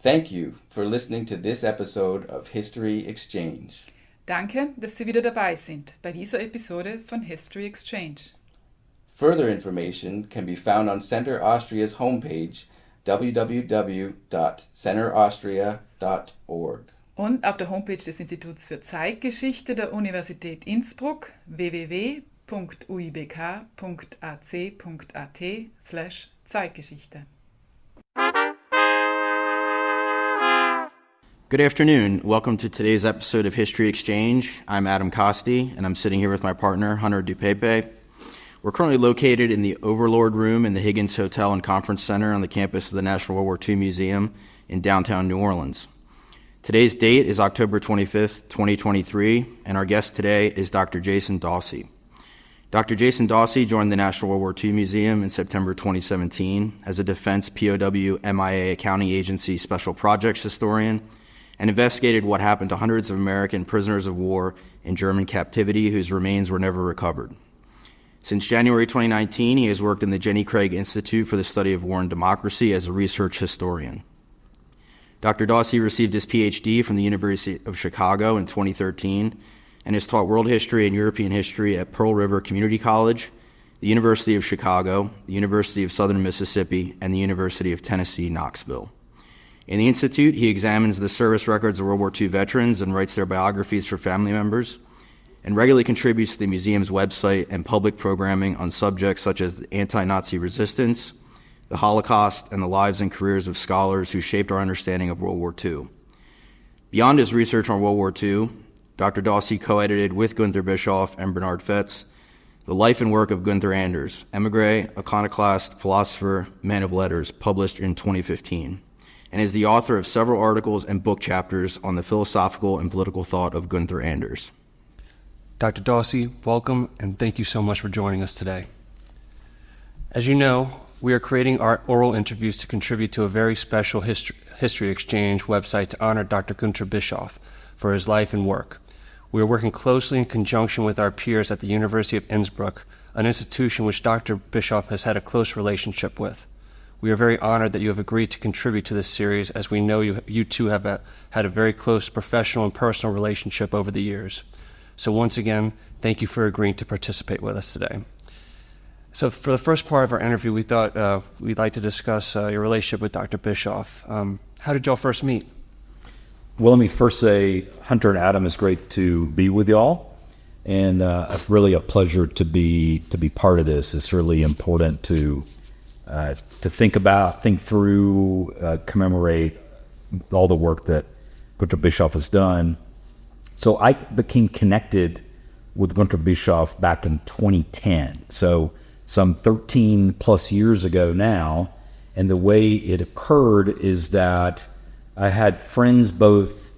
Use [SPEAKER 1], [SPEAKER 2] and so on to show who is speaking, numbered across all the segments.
[SPEAKER 1] Thank you for listening to this episode of History Exchange.
[SPEAKER 2] Danke, dass Sie wieder dabei sind bei dieser Episode von History Exchange.
[SPEAKER 1] Further information can be found on Center Austria's homepage www.centeraustria.org.
[SPEAKER 2] Und auf der Homepage des Instituts für Zeitgeschichte der Universität Innsbruck www.uibk.ac.at/Zeitgeschichte.
[SPEAKER 3] Good afternoon. Welcome to today's episode of History Exchange. I'm Adam Costi, and I'm sitting here with my partner, Hunter Dupepe. We're currently located in the Overlord Room in the Higgins Hotel and Conference Center on the campus of the National World War II Museum in downtown New Orleans. Today's date is October 25th, 2023, and our guest today is Dr. Jason Dawsey. Dr. Jason Dawsey joined the National World War II Museum in September 2017 as a Defense POW MIA Accounting Agency Special Projects Historian and investigated what happened to hundreds of American prisoners of war in German captivity whose remains were never recovered. Since January 2019, he has worked in the Jenny Craig Institute for the Study of War and Democracy as a research historian. Dr. Dawsey received his PhD from the University of Chicago in 2013 and has taught world history and European history at Pearl River Community College, the University of Chicago, the University of Southern Mississippi, and the University of Tennessee, Knoxville. In the Institute, he examines the service records of World War II veterans and writes their biographies for family members, and regularly contributes to the museum's website and public programming on subjects such as the anti-Nazi resistance, the Holocaust, and the lives and careers of scholars who shaped our understanding of World War II. Beyond his research on World War II, Dr. Dawsey co-edited with Gunther Bischoff and Bernard Fetz the life and work of Gunther Anders, émigré, iconoclast, philosopher, man of letters, published in 2015. And is the author of several articles and book chapters on the philosophical and political thought of Gunther Anders.
[SPEAKER 4] Dr. Dawsey, welcome, and thank you so much for joining us today. As you know, we are creating our oral interviews to contribute to a very special history exchange website to honor Dr. Gunther Bischoff for his life and work. We are working closely in conjunction with our peers at the University of Innsbruck, an institution which Dr. Bischoff has had a close relationship with. We are very honored that you have agreed to contribute to this series, as we know you two have had a very close professional and personal relationship over the years. So once again, thank you for agreeing to participate with us today. So for the first part of our interview, we thought we'd like to discuss your relationship with Dr. Bischoff. How did y'all first meet?
[SPEAKER 5] Well, let me first say, Hunter and Adam, it's great to be with y'all, and really a pleasure to be part of this. It's really important to think through, commemorate all the work that Gunther Bischoff has done. So I became connected with Gunther Bischoff back in 2010, so some 13 plus years ago now. And the way it occurred is that I had friends both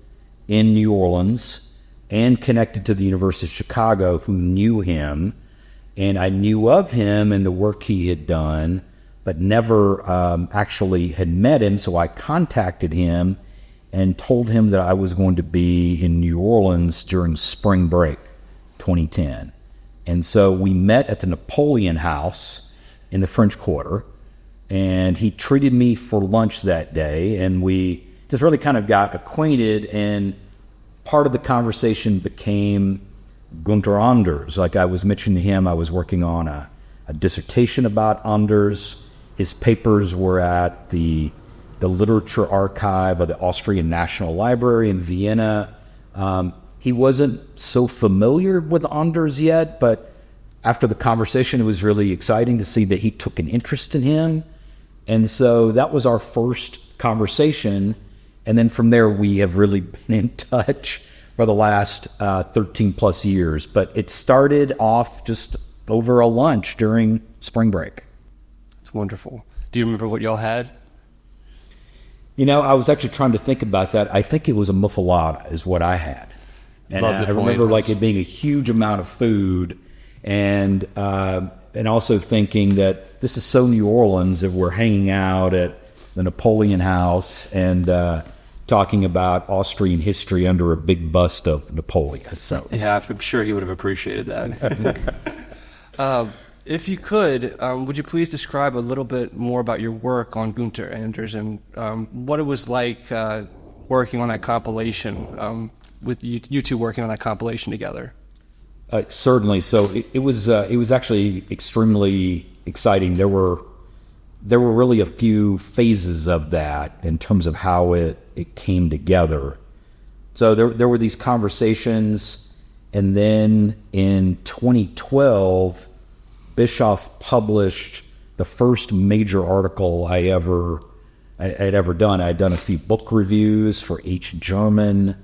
[SPEAKER 5] in New Orleans and connected to the University of Chicago who knew him, and I knew of him and the work he had done, but never actually had met him. So I contacted him and told him that I was going to be in New Orleans during spring break 2010. And so we met at the Napoleon House in the French Quarter, and he treated me for lunch that day, and we just really kind of got acquainted, and part of the conversation became Gunther Anders. Like I was mentioning to him, I was working on a dissertation about Anders. His papers were at the Literature Archive of the Austrian National Library in Vienna. He wasn't so familiar with Anders yet, but after the conversation, it was really exciting to see that he took an interest in him. And so that was our first conversation. And then from there, we have really been in touch for the last 13 plus years. But it started off just over a lunch during spring break.
[SPEAKER 4] It's wonderful. Do you remember what y'all had?
[SPEAKER 5] You know, I was actually trying to think about that. I think it was a muffalata is what I had. And I remember like it being a huge amount of food, and also thinking that this is so New Orleans that we're hanging out at the Napoleon House and talking about Austrian history under a big bust of Napoleon. So
[SPEAKER 4] yeah, I'm sure he would have appreciated that. If you could, would you please describe a little bit more about your work on Günter Anders and what it was like working on that compilation, with you two working on that compilation together?
[SPEAKER 5] Certainly. So it was actually extremely exciting. There were really a few phases of that in terms of how it came together. So there were these conversations, and then in 2012, Bischoff published the first major article I had ever done. I had done a few book reviews for H. German,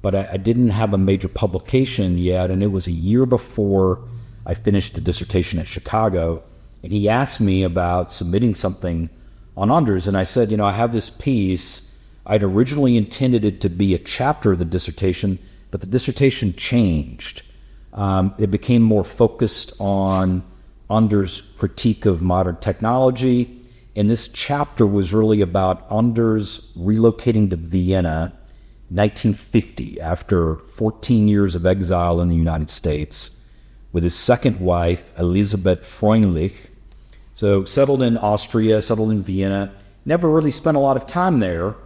[SPEAKER 5] but I didn't have a major publication yet, and it was a year before I finished the dissertation at Chicago, and he asked me about submitting something on Anders, and I said, I have this piece. I'd originally intended it to be a chapter of the dissertation, but the dissertation changed. It became more focused on Anders' critique of modern technology, and this chapter was really about Anders relocating to Vienna 1950 after 14 years of exile in the United States with his second wife, Elisabeth Freundlich. So settled in Austria, settled in Vienna, never really spent a lot of time there,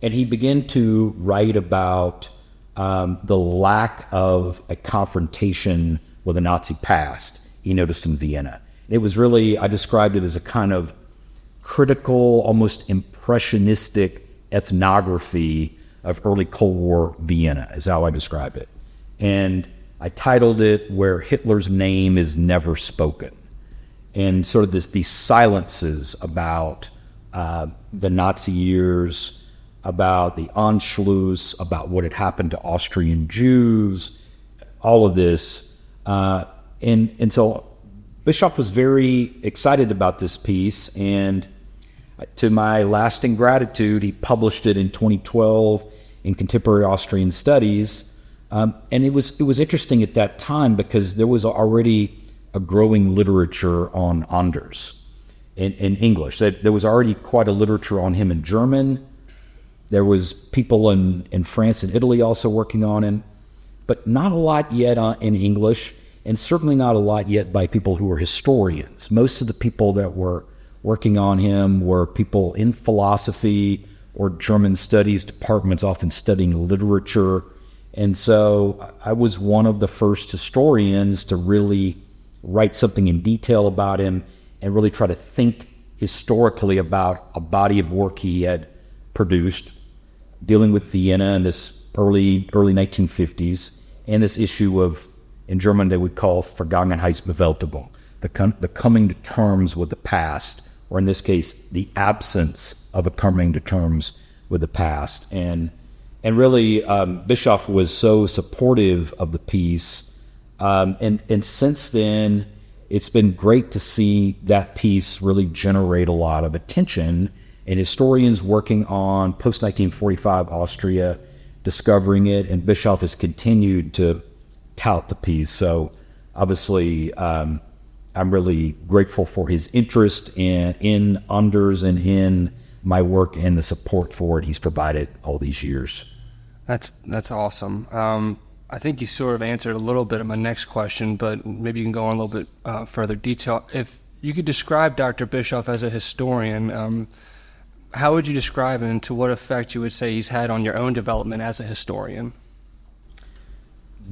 [SPEAKER 5] and he began to write about the lack of a confrontation with the Nazi past he noticed in Vienna. It was really, I described it as a kind of critical, almost impressionistic ethnography of early Cold War Vienna, is how I describe it. And I titled it Where Hitler's Name is Never Spoken. And sort of these silences about the Nazi years, about the Anschluss, about what had happened to Austrian Jews, all of this. And so Bischoff was very excited about this piece, and to my lasting gratitude, he published it in 2012 in Contemporary Austrian Studies. And it was interesting at that time because there was already a growing literature on Anders in English. There was already quite a literature on him in German. There was people in France and Italy also working on him, but not a lot yet in English, and certainly not a lot yet by people who were historians. Most of the people that were working on him were people in philosophy or German studies departments, often studying literature. And so I was one of the first historians to really write something in detail about him and really try to think historically about a body of work he had produced dealing with Vienna in this early 1950s, and this issue of, in German they would call Vergangenheitsbewältigung, the coming to terms with the past, or in this case, the absence of a coming to terms with the past. And really, Bischoff was so supportive of the piece. And since then, it's been great to see that piece really generate a lot of attention, and historians working on post-1945 Austria discovering it, and Bischoff has continued to tout the piece. So obviously, I'm really grateful for his interest in Anders and in my work and the support for it he's provided all these years.
[SPEAKER 4] That's awesome. I think you sort of answered a little bit of my next question, but maybe you can go on a little bit further detail. If you could describe Dr. Bischoff as a historian, how would you describe him, and to what effect you would say he's had on your own development as a historian?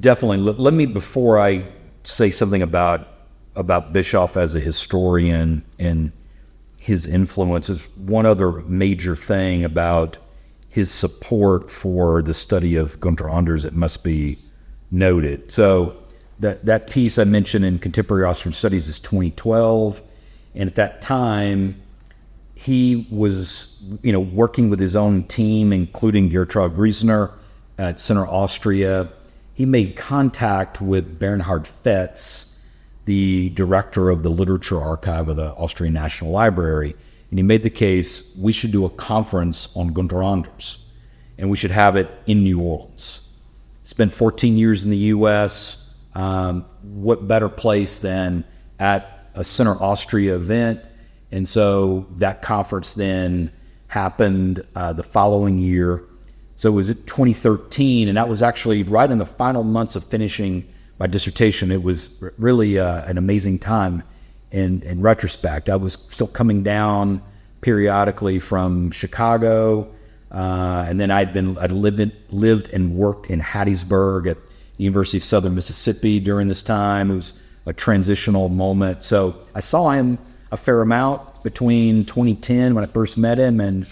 [SPEAKER 5] Definitely. Let me, before I say something about Bischoff as a historian and his influences, one other major thing about his support for the study of Günter Anders, it must be noted. So that piece I mentioned in Contemporary Austrian Studies is 2012, and at that time he was, working with his own team, including Gertraud Griesner at Center Austria. He made contact with Bernhard Fetz, the director of the Literature Archive of the Austrian National Library, and he made the case we should do a conference on Günter Anders, and we should have it in New Orleans. Spent 14 years in the U.S. What better place than at a Center Austria event? And so that conference then happened the following year. So it was 2013, and that was actually right in the final months of finishing my dissertation. It was really an amazing time in retrospect. I was still coming down periodically from Chicago, and then I'd lived and worked in Hattiesburg at the University of Southern Mississippi during this time. It was a transitional moment. So I saw him a fair amount between 2010 when I first met him and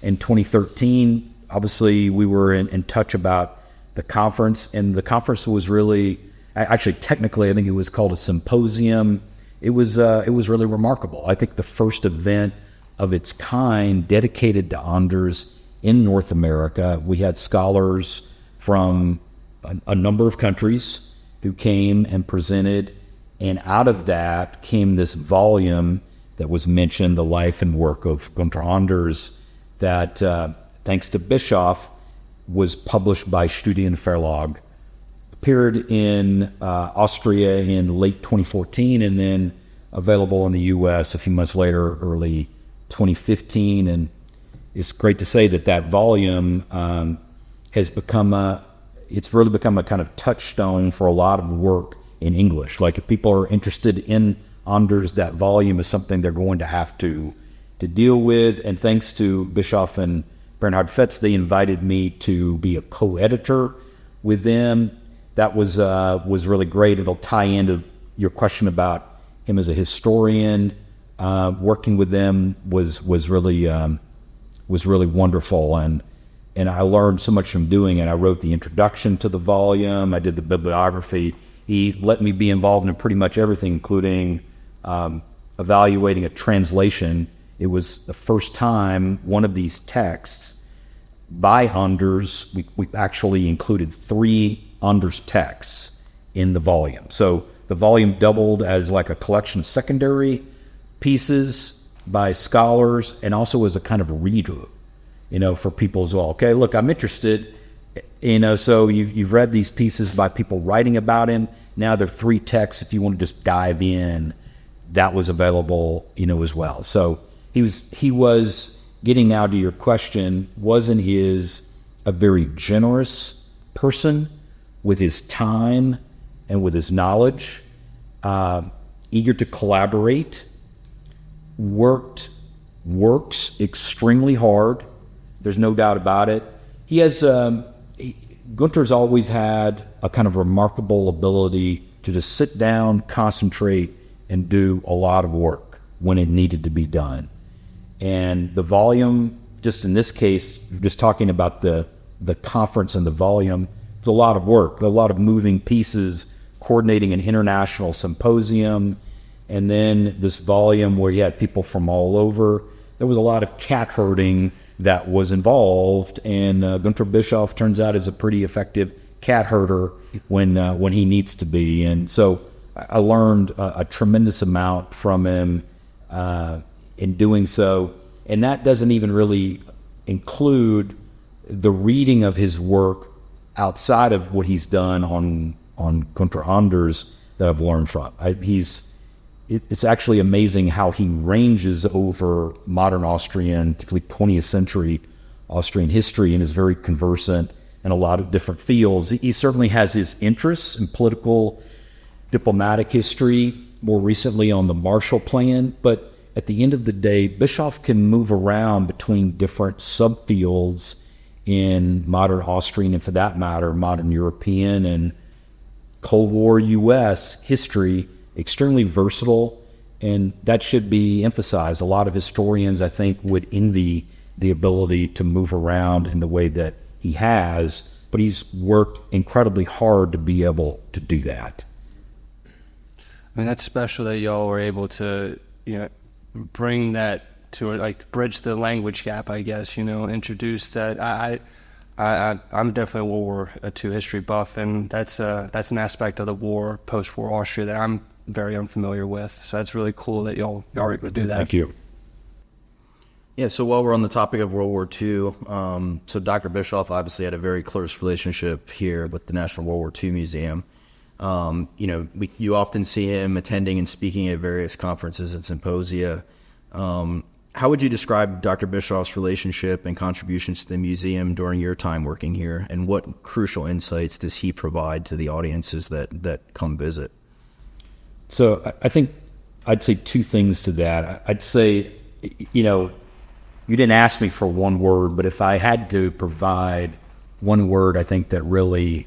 [SPEAKER 5] 2013. Obviously, we were in touch about the conference, and the conference was really, actually technically, I think it was called a symposium. It was really remarkable. I think the first event of its kind dedicated to Anders in North America. We had scholars from a number of countries who came and presented, and out of that came this volume that was mentioned, The Life and Work of Gunther Anders, that, thanks to Bischoff, was published by Studienverlag, appeared in Austria in late 2014, and then available in the U.S. a few months later, early 2015. And it's great to say that volume has it's really become a kind of touchstone for a lot of work in English. Like, if people are interested in Anders, that volume is something they're going to have to deal with. And thanks to Bischoff and Bernhard Fetz, they invited me to be a co-editor with them. That was really great. It'll tie into your question about him as a historian. Working with them was really wonderful, and I learned so much from doing it. I wrote the introduction to the volume. I did the bibliography. He let me be involved in pretty much everything, including evaluating a translation. It was the first time one of these texts by Anders, we actually included 3 Anders texts in the volume. So the volume doubled as like a collection of secondary pieces by scholars, and also as a kind of reader, for people as well. Okay, look, I'm interested, so you've read these pieces by people writing about him. Now there are 3 texts. If you want to just dive in, that was available, as well. So he was getting now to your question, wasn't he a very generous person with his time and with his knowledge, eager to collaborate, works extremely hard. There's no doubt about it. He has, Gunther's always had a kind of remarkable ability to just sit down, concentrate, and do a lot of work when it needed to be done. And the volume, just in this case, just talking about the conference and the volume, it's a lot of work, a lot of moving pieces, coordinating an international symposium, and then this volume where you had people from all over. There was a lot of cat herding that was involved, and Gunther Bischoff turns out is a pretty effective cat herder when he needs to be. And so I learned a tremendous amount from him in doing so, and that doesn't even really include the reading of his work outside of what he's done on Gunther Anders that I've learned from. It's actually amazing how he ranges over modern Austrian, particularly 20th century Austrian history, and is very conversant in a lot of different fields. He certainly has his interests in political, diplomatic history, more recently on the Marshall Plan, but at the end of the day, Bischoff can move around between different subfields in modern Austrian, and for that matter, modern European and Cold War U.S. history, extremely versatile, and that should be emphasized. A lot of historians, I think, would envy the ability to move around in the way that he has, but he's worked incredibly hard to be able to do that.
[SPEAKER 4] I mean, that's special that y'all were able to, bring that to, like, bridge the language gap, I guess, introduce that. I'm definitely a World War II history buff, and that's an aspect of the war, post-war Austria that I'm very unfamiliar with. So that's really cool that y'all are able to do that.
[SPEAKER 5] Thank you.
[SPEAKER 3] Yeah, so while we're on the topic of World War II, so Dr. Bischoff obviously had a very close relationship here with the National World War II Museum. You often see him attending and speaking at various conferences and symposia. How would you describe Dr. Bischoff's relationship and contributions to the museum during your time working here, and what crucial insights does he provide to the audiences that come visit?
[SPEAKER 5] So I think I'd say two things to that. I'd say, you know, you didn't ask me for one word, but if I had to provide one word, I think that really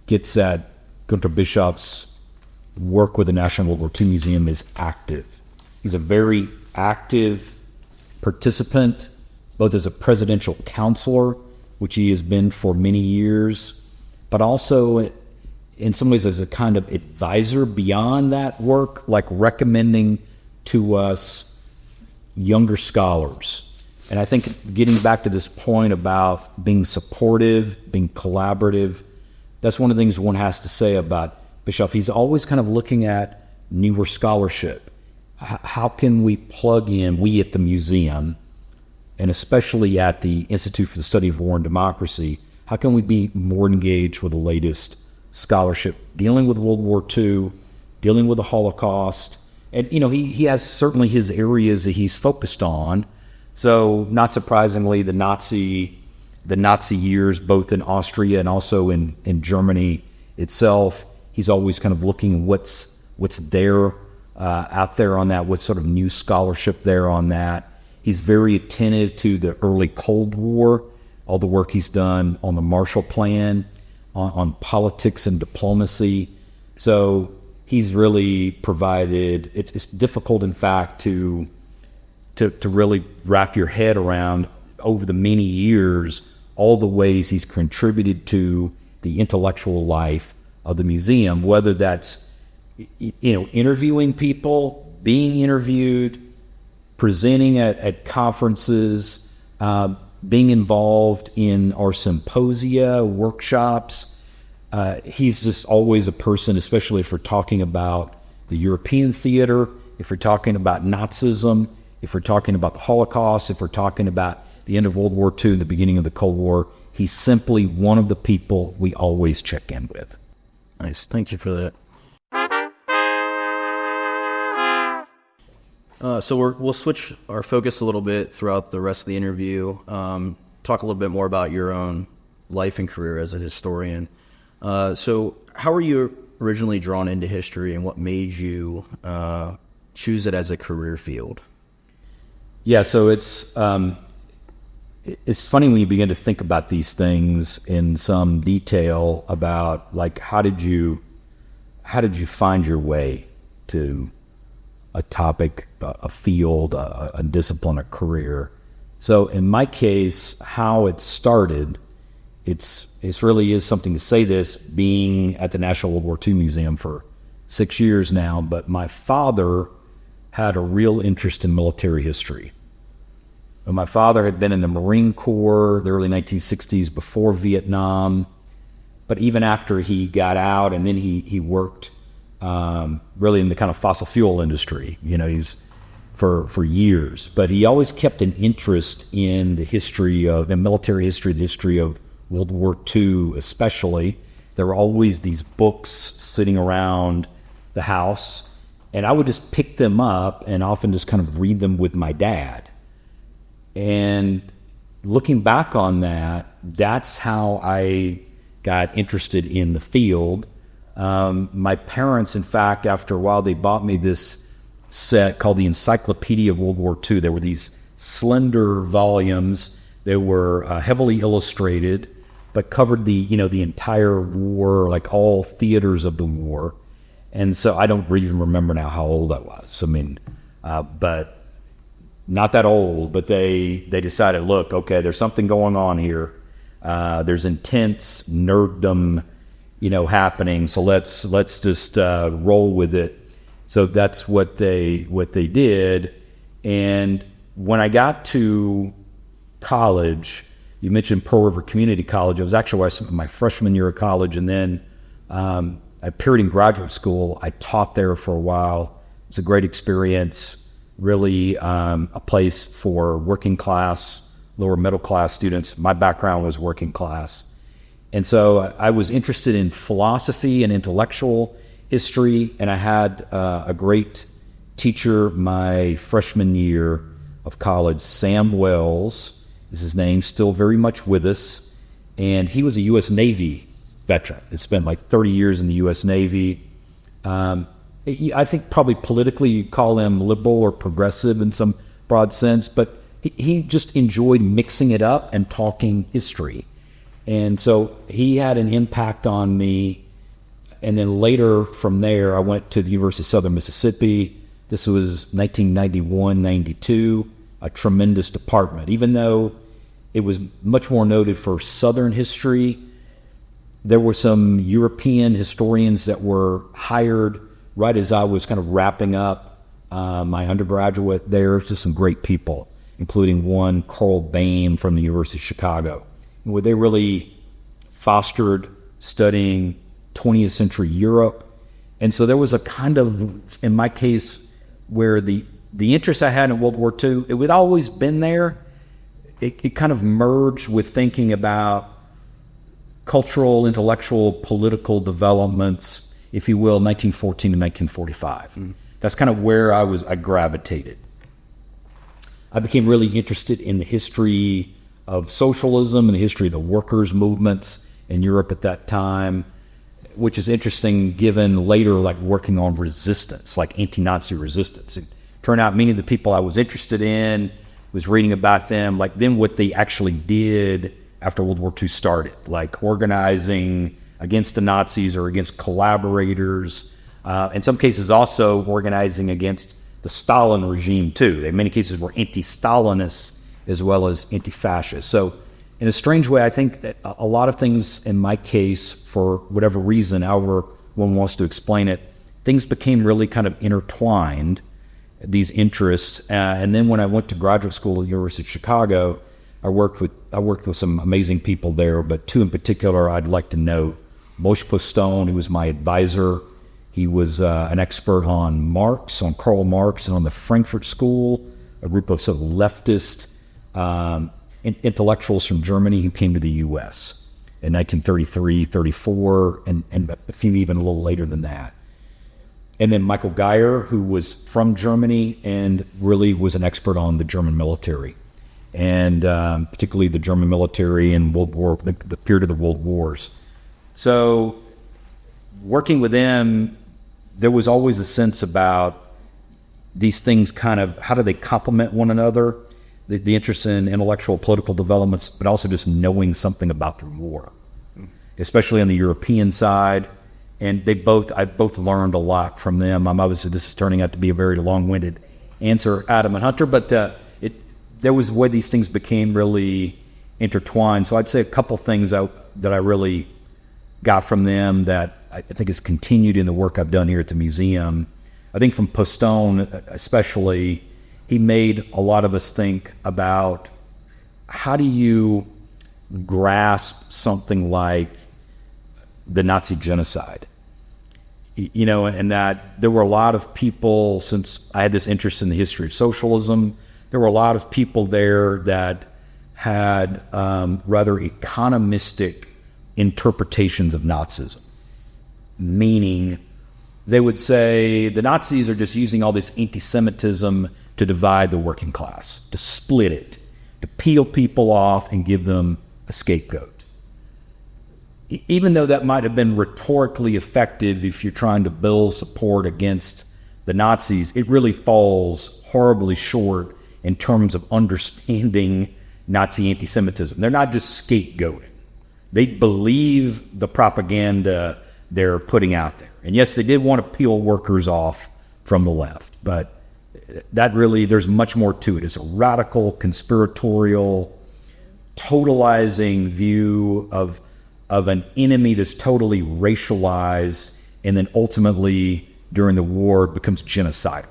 [SPEAKER 5] gets at Günter Bischof's work with the National World War II Museum is active. He's a very active participant, both as a presidential counselor, which he has been for many years, but also in some ways as a kind of advisor beyond that work, like recommending to us younger scholars. And I think getting back to this point about being supportive, being collaborative, that's one of the things one has to say about Bischoff. He's always kind of looking at newer scholarship. How can we plug in, we at the museum, and especially at the Institute for the Study of War and Democracy, how can we be more engaged with the latest scholarship, dealing with World War II, dealing with the Holocaust? And, you know, he has certainly his areas that he's focused on. So, not surprisingly, the Nazi years, both in Austria and also in Germany itself, he's always kind of looking what's there out there on that, what sort of new scholarship there on that. He's very attentive to the early Cold War, all the work he's done on the Marshall Plan, on politics and diplomacy. So he's really provided, it's difficult, in fact, to really wrap your head around over the many years all the ways he's contributed to the intellectual life of the museum, whether that's, you know, interviewing people, being interviewed, presenting at conferences, being involved in our symposia, workshops. He's just always a person, especially if we're talking about the European theater, if we're talking about Nazism, if we're talking about the Holocaust, if we're talking about the end of World War II and the beginning of the Cold War. He's simply one of the people we always check in with.
[SPEAKER 3] Nice. Thank you for that. So we'll switch our focus a little bit throughout the rest of the interview. Talk a little bit more about your own life and career as a historian. So how were you originally drawn into history, and what made you choose it as a career field?
[SPEAKER 5] Yeah, so it's funny when you begin to think about these things in some detail about, like, how did you find your way to a topic, a field, a discipline, a career. So in my case, how it started, it's really is something to say this, being at the National World War II Museum for 6 years now, but my father had a real interest in military history. And my father had been in the Marine Corps, the early 1960s, before Vietnam, but even after he got out, and then he worked really in the kind of fossil fuel industry, you know, he's for years. But he always kept an interest in the history of, in military history, the history of World War II especially. There were always these books sitting around the house, and I would just pick them up and often just kind of read them with my dad. And looking back on that, that's how I got interested in the field. My parents, in fact, after a while, they bought me this set called the Encyclopedia of World War II. There were these slender volumes. They were heavily illustrated, but covered the entire war, like all theaters of the war. And so I don't even remember now how old I was. I mean, but not that old. But they decided, look, okay, there's something going on here. There's intense nerddom, happening. So let's just roll with it. So that's what they did. And when I got to college, you mentioned Pearl River Community College. It was actually where I spent my freshman year of college, and then I appeared in graduate school. I taught there for a while. It was a great experience. Really a place for working class, lower middle class students. My background was working class. And so I was interested in philosophy and intellectual history, and I had a great teacher my freshman year of college. Sam Wells is his name, still very much with us, and he was a U.S. Navy veteran. He spent like 30 years in the U.S. Navy. I think probably politically you call him liberal or progressive in some broad sense, but he just enjoyed mixing it up and talking history. And so he had an impact on me. And then later from there, I went to the University of Southern Mississippi. This was 1991, 92, a tremendous department. Even though it was much more noted for Southern history, there were some European historians that were hired right as I was kind of wrapping up my undergraduate there. Just some great people, including one, Carl Bain from the University of Chicago, where they really fostered studying 20th century Europe. And so there was a kind of, in my case, where the interest I had in World War II, it had always been there. It kind of merged with thinking about cultural, intellectual, political developments, if you will, 1914 to 1945. That's kind of where I gravitated. I became really interested in the history of socialism and the history of the workers' movements in Europe at that time, which is interesting given later, like working on resistance, like anti-Nazi resistance. It turned out many of the people I was interested in, was reading about them, like then what they actually did after World War II started, like organizing against the Nazis or against collaborators, in some cases also organizing against the Stalin regime too. They in many cases were anti-Stalinists as well as anti-fascist. So in a strange way, I think that a lot of things in my case, for whatever reason, however one wants to explain it, things became really kind of intertwined, these interests. And then when I went to graduate school at the University of Chicago, I worked with some amazing people there, but two in particular I'd like to note. Moshe Postone, who was my advisor. He was an expert on Marx, on Karl Marx, and on the Frankfurt School, a group of sort of leftist intellectuals from Germany who came to the U.S. in 1933, 34, and a few even a little later than that. And then Michael Geyer, who was from Germany and really was an expert on the German military, and particularly the German military and the period of the World Wars. So working with them, there was always a sense about these things kind of, how do they complement one another? The interest in intellectual political developments, but also just knowing something about the war, especially on the European side. And I both learned a lot from them. Obviously, this is turning out to be a very long-winded answer, Adam and Hunter, but there was a way these things became really intertwined. So I'd say a couple things that I really got from them that I think has continued in the work I've done here at the museum. I think from Postone especially, he made a lot of us think about how do you grasp something like the Nazi genocide? And that there were a lot of people, since I had this interest in the history of socialism, there were a lot of people there that had rather economistic interpretations of Nazism, meaning they would say the Nazis are just using all this anti-Semitism to divide the working class, to split it, to peel people off and give them a scapegoat. Even though that might have been rhetorically effective if you're trying to build support against the Nazis, it really falls horribly short in terms of understanding Nazi anti-Semitism. They're not just scapegoating. They believe the propaganda they're putting out there. And yes, they did want to peel workers off from the left, but that really, there's much more to it. It's a radical, conspiratorial, totalizing view of an enemy that's totally racialized, and then ultimately, during the war, becomes genocidal.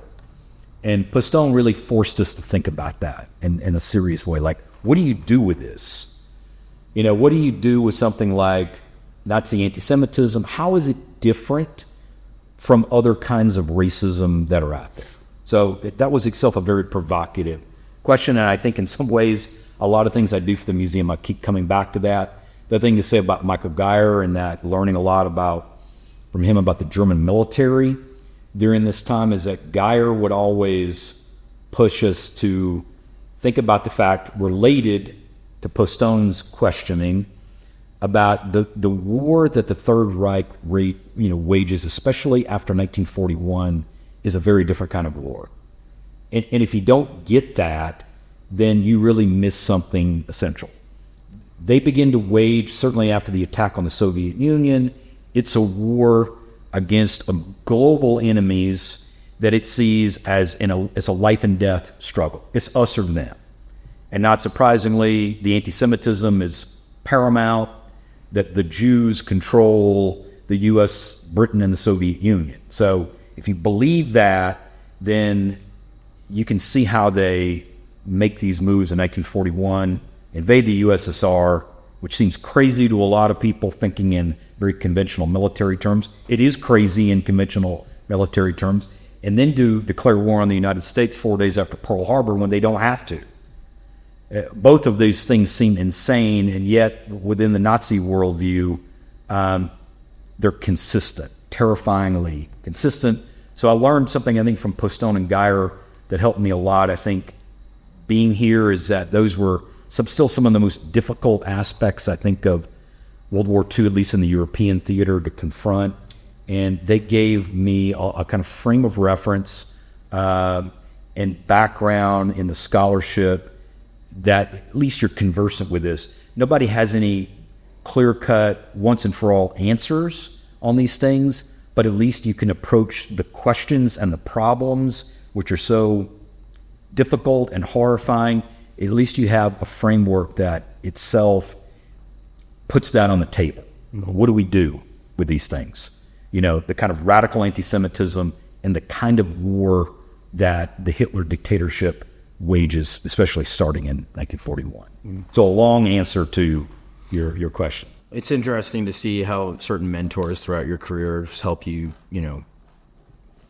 [SPEAKER 5] And Postone really forced us to think about that in a serious way. Like, what do you do with this? What do you do with something like Nazi anti-Semitism? How is it different from other kinds of racism that are out there? So that was itself a very provocative question, and I think in some ways, a lot of things I do for the museum, I keep coming back to that. The thing to say about Michael Geyer and that learning a lot from him about the German military during this time is that Geyer would always push us to think about the fact, related to Postone's questioning, about the war that the Third Reich wages, especially after 1941, is a very different kind of war. And if you don't get that, then you really miss something essential. They begin to wage, certainly after the attack on the Soviet Union, it's a war against global enemies that it sees as a life and death struggle. It's us or them. And not surprisingly, the anti-Semitism is paramount, that the Jews control the U.S., Britain, and the Soviet Union. So if you believe that, then you can see how they make these moves in 1941, invade the USSR, which seems crazy to a lot of people thinking in very conventional military terms. It is crazy in conventional military terms. And then declare war on the United States 4 days after Pearl Harbor when they don't have to. Both of these things seem insane, and yet within the Nazi worldview, they're consistent, terrifyingly consistent. So I learned something, I think, from Postone and Geyer that helped me a lot. I think being here is that those were still some of the most difficult aspects, I think, of World War II, at least in the European theater, to confront. And they gave me a kind of frame of reference and background in the scholarship that at least you're conversant with this. Nobody has any clear-cut, once and for all answers on these things, but at least you can approach the questions and the problems, which are so difficult and horrifying. At least you have a framework that itself puts that on the table. What do we do with these things? The kind of radical anti-Semitism and the kind of war that the Hitler dictatorship wages, especially starting in 1941. So a long answer to your question.
[SPEAKER 3] It's interesting to see how certain mentors throughout your career help you,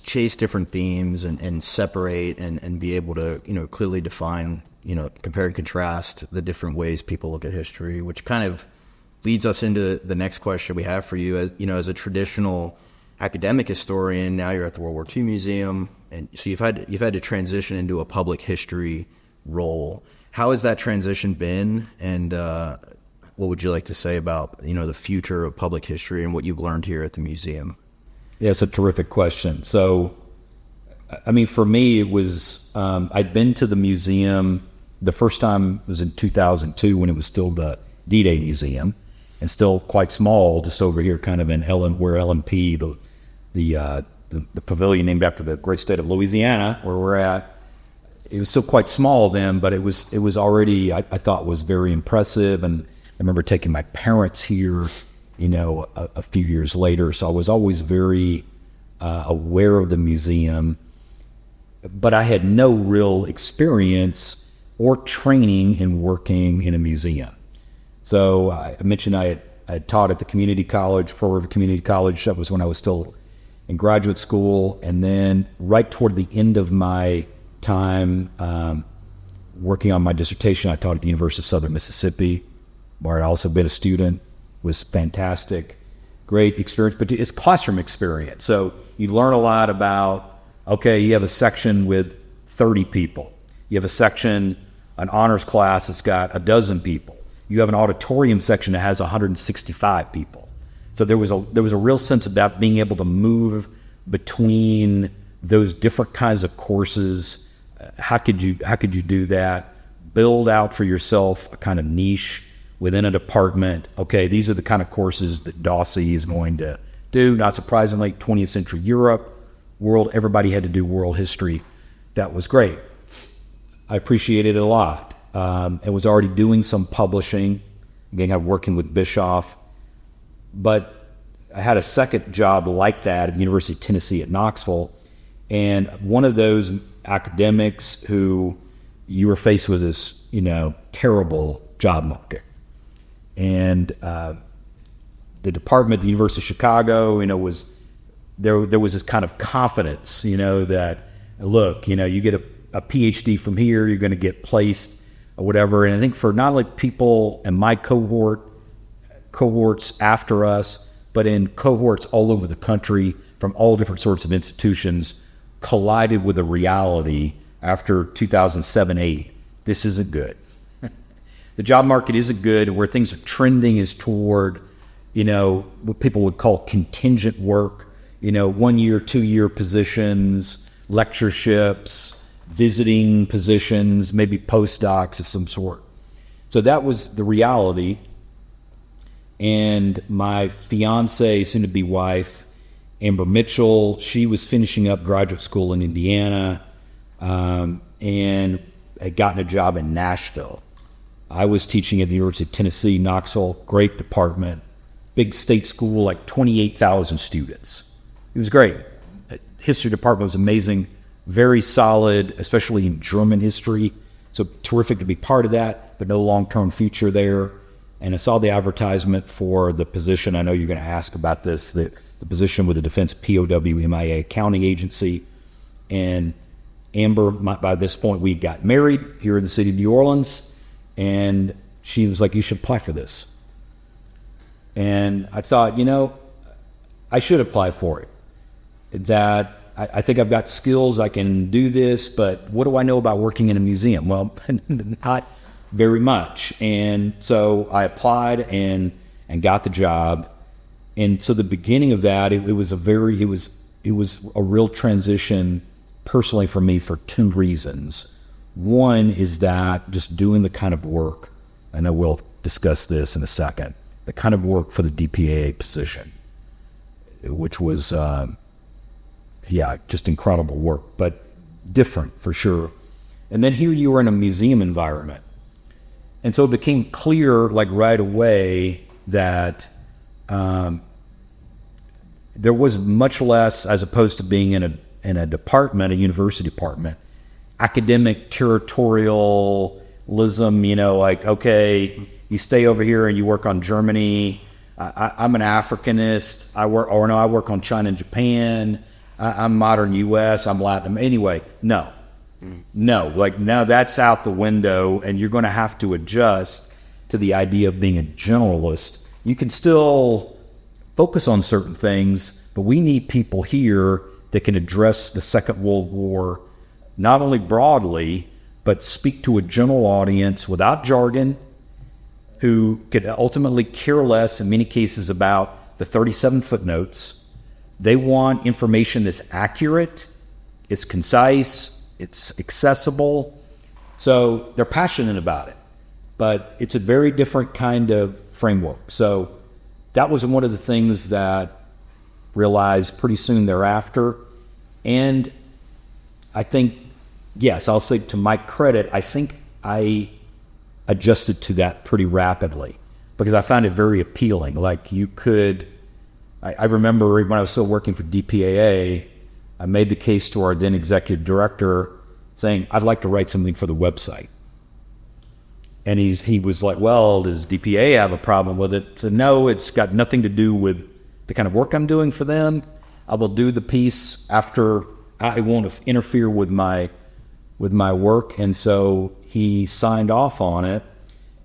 [SPEAKER 3] chase different themes and separate and be able to, clearly define, compare and contrast the different ways people look at history, which kind of leads us into the next question we have for you. As a traditional academic historian, now you're at the World War II Museum, and so you've had to transition into a public history role. How has that transition been, and what would you like to say about the future of public history and what you've learned here at the museum?
[SPEAKER 5] Yeah, it's a terrific question. So, for me, it was I'd been to the museum. The first time was in 2002 when it was still the D-Day Museum, and still quite small, just over here, kind of in where LMP, the pavilion named after the great state of Louisiana, where we're at. It was still quite small then, but it was already, I thought, was very impressive. And I remember taking my parents here, a few years later. So I was always very aware of the museum, but I had no real experience or training in working in a museum. So I mentioned I had taught at the community college, Fall River Community College. That was when I was still in graduate school. And then right toward the end of my time working on my dissertation, I taught at the University of Southern Mississippi, where I'd also been a student. It was fantastic, great experience, but it's classroom experience. So you learn a lot about, okay, you have a section with 30 people. You have a section, an honors class that's got a dozen people. You have an auditorium section that has 165 people. So there was a real sense about being able to move between those different kinds of courses. How could you do that? Build out for yourself a kind of niche within a department. Okay, these are the kind of courses that Dawsey is going to do. Not surprisingly, 20th century Europe, everybody had to do world history. That was great. I appreciated it a lot. I was already doing some publishing, again, I'm working with Bischoff, but I had a second job like that at the University of Tennessee at Knoxville, and one of those academics who you were faced with this, terrible job market. And the department at the University of Chicago, there was this kind of confidence, that, look, you get a PhD from here, you're going to get placed or whatever. And I think for not only people in my cohorts after us, but in cohorts all over the country from all different sorts of institutions, collided with a reality after 2007-8. This isn't good. the job market isn't good, and where things are trending is toward, what people would call contingent work, 1 year, 2 year positions, lectureships, visiting positions, maybe postdocs of some sort. So that was the reality. And my fiance, soon-to-be wife, Amber Mitchell, she was finishing up graduate school in Indiana and had gotten a job in Nashville. I was teaching at the University of Tennessee, Knoxville, great department, big state school, like 28,000 students. It was great. History department was amazing, very solid, especially in German history. So terrific to be part of that, but no long-term future there. And I saw the advertisement for the position. I know you're going to ask about this, the position with the Defense POW MIA Accounting Agency. And Amber, by this point, we got married here in the city of New Orleans. And she was like, you should apply for this. And I thought, I should apply for it. That I think I've got skills, I can do this, but what do I know about working in a museum? Well, not very much. And so I applied and got the job. And so the beginning of that, it was a real transition personally for me for two reasons. One is that just doing the kind of work, I know we'll discuss this in a second, the kind of work for the DPAA position, which was, just incredible work, but different for sure. And then here you were in a museum environment. And so it became clear, like right away, that there was much less, as opposed to being in a department, a university department, academic territorialism, like, okay, you stay over here and you work on Germany. I'm an Africanist. I work on China and Japan. I'm modern U.S. I'm Latin. Anyway, no, like now that's out the window, and you're going to have to adjust to the idea of being a generalist. You can still focus on certain things, but we need people here that can address the Second World War, not only broadly, but speak to a general audience without jargon, who could ultimately care less in many cases about the 37 footnotes. They want information that's accurate, it's concise, it's accessible. So they're passionate about it, but it's a very different kind of framework. So that was one of the things that realized pretty soon thereafter. And I think, yes, I'll say to my credit, I think I adjusted to that pretty rapidly because I found it very appealing. Like I remember when I was still working for DPAA, I made the case to our then executive director saying, I'd like to write something for the website. And he was like, well, does DPAA have a problem with it? So no, it's got nothing to do with the kind of work I'm doing for them. I will do the piece after. I won't interfere with my work. And so he signed off on it.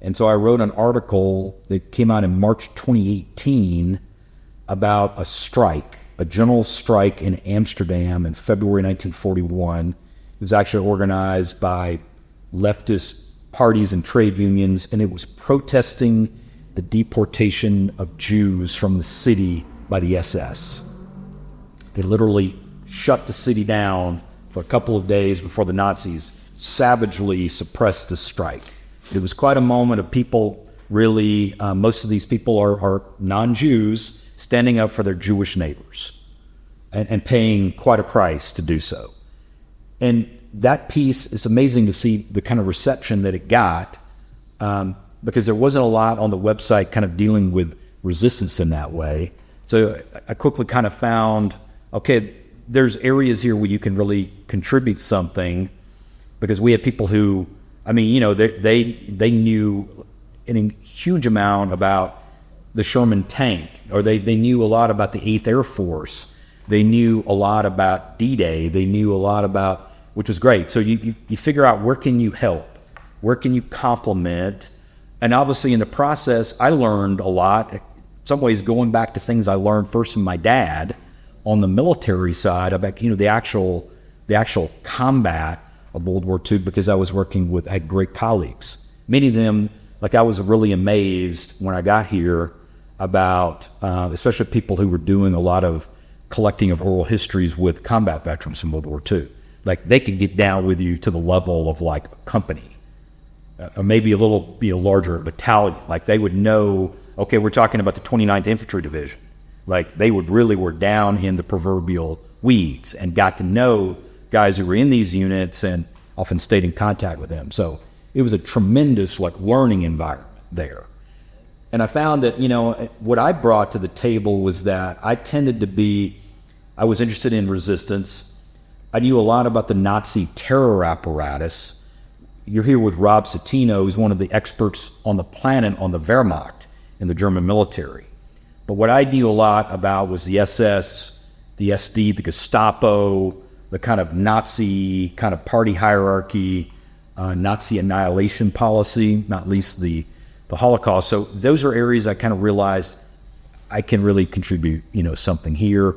[SPEAKER 5] And so I wrote an article that came out in March 2018 about a strike, a general strike in Amsterdam in February 1941. It was actually organized by leftist parties and trade unions, and it was protesting the deportation of Jews from the city by the SS. They literally shut the city down for a couple of days before the Nazis savagely suppressed the strike. It was quite a moment of people really, most of these people are non-Jews, standing up for their Jewish neighbors and paying quite a price to do so. And that piece, it's amazing to see the kind of reception that it got, because there wasn't a lot on the website kind of dealing with resistance in that way. So I quickly kind of found, okay, there's areas here where you can really contribute something, because we had people who, they knew a huge amount about the Sherman tank, or they knew a lot about the 8th Air Force. They knew a lot about D-Day. They knew a lot about, which was great. So you figure out where can you help, where can you complement, and obviously in the process, I learned a lot. In some ways, going back to things I learned first from my dad on the military side about the actual combat of World War II, because I was working with, I had great colleagues. Many of them like I was really amazed when I got here about, especially people who were doing a lot of collecting of oral histories with combat veterans from World War II. Like they could get down with you to the level of like a company, or maybe a little larger battalion. Like they would know, okay, we're talking about the 29th Infantry Division. Like they were down in the proverbial weeds and got to know guys who were in these units and often stayed in contact with them. So it was a tremendous like learning environment there. And I found that, what I brought to the table was that I was interested in resistance. I knew a lot about the Nazi terror apparatus. You're here with Rob Citino, who's one of the experts on the planet on the Wehrmacht in the German military. But what I knew a lot about was the SS, the SD, the Gestapo, the kind of Nazi kind of party hierarchy, Nazi annihilation policy, not least the Holocaust. So those are areas I kind of realized I can really contribute, something here.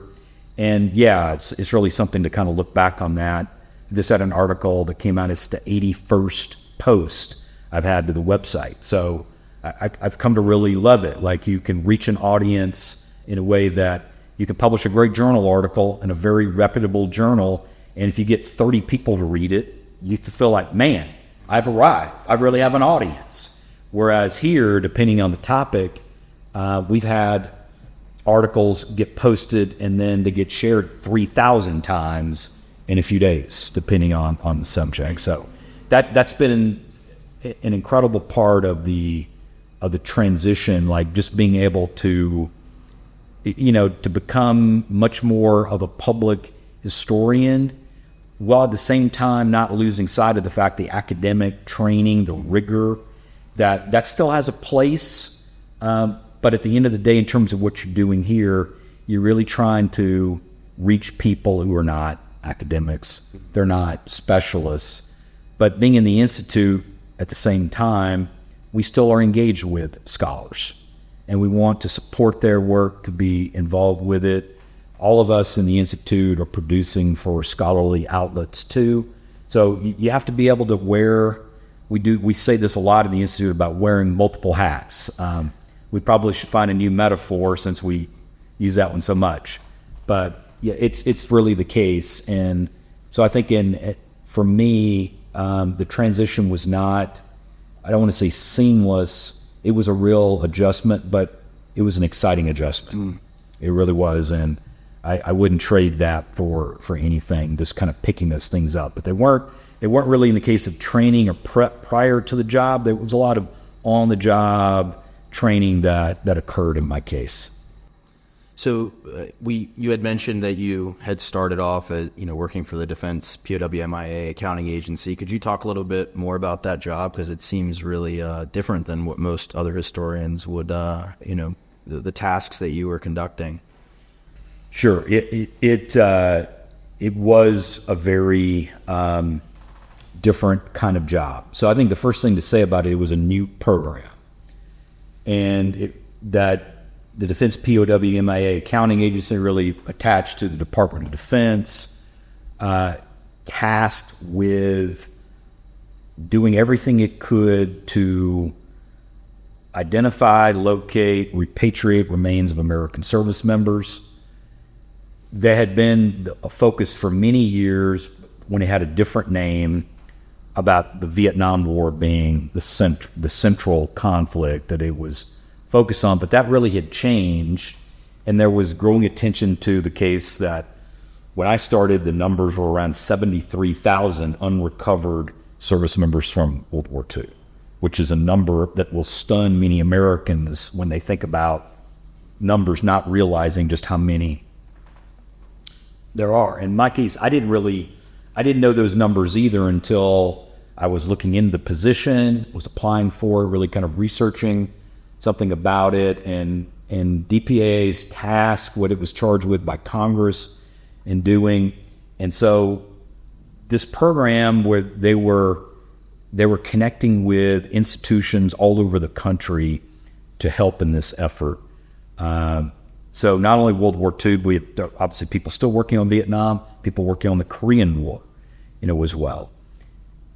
[SPEAKER 5] And yeah, it's really something to kind of look back on that. I just had an article that came out. It's the 81st post I've had to the website. So I've come to really love it. Like you can reach an audience in a way that you can publish a great journal article in a very reputable journal. And if you get 30 people to read it, you feel like, man, I've arrived. I really have an audience. Whereas here, depending on the topic, we've had articles get posted and then they get shared 3,000 times in a few days, depending on the subject. So that's been an incredible part of the transition, like just being able to, to become much more of a public historian, while at the same time not losing sight of the fact the academic training, the rigor, that still has a place. But at the end of the day, in terms of what you're doing here, you're really trying to reach people who are not academics. They're not specialists. But being in the Institute at the same time, we still are engaged with scholars. And we want to support their work, to be involved with it. All of us in the Institute are producing for scholarly outlets too. So you have to be able to wear, we say this a lot in the Institute about wearing multiple hats. We probably should find a new metaphor since we use that one so much. But yeah, it's really the case. And so I think for me, the transition was not, I don't want to say seamless. It was a real adjustment, but it was an exciting adjustment. It really was. And I wouldn't trade that for anything, just kind of picking those things up. But they weren't really in the case of training or prep prior to the job. There was a lot of on-the-job training that occurred in my case.
[SPEAKER 3] So you had mentioned that you had started off as working for the Defense POW/MIA accounting agency. Could you talk a little bit more about that job, because it seems really different than what most other historians would the tasks that you were conducting?
[SPEAKER 5] Sure, it was a very different kind of job. So I think the first thing to say about it was a new program, and that the Defense POW/MIA accounting agency really attached to the Department of Defense, tasked with doing everything it could to identify, locate, repatriate remains of American service members. There had been a focus for many years, when it had a different name, about the Vietnam War being the central conflict that it was focused on, but that really had changed, and there was growing attention to the case that when I started, the numbers were around 73,000 unrecovered service members from World War II, which is a number that will stun many Americans when they think about numbers, not realizing just how many there are. In my case, I didn't know those numbers either until I was looking into the position, was applying for it, really kind of researching something about it, and DPA's task, what it was charged with by Congress in doing. And so this program, where they were connecting with institutions all over the country to help in this effort. So not only World War II, but we had obviously people still working on Vietnam, people working on the Korean War, as well.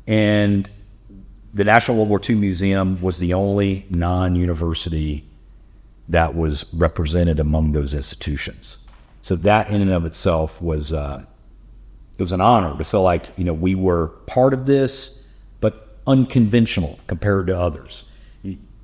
[SPEAKER 5] And the National World War II Museum was the only non-university that was represented among those institutions. So that in and of itself was, it was an honor to feel like, we were part of this, but unconventional compared to others.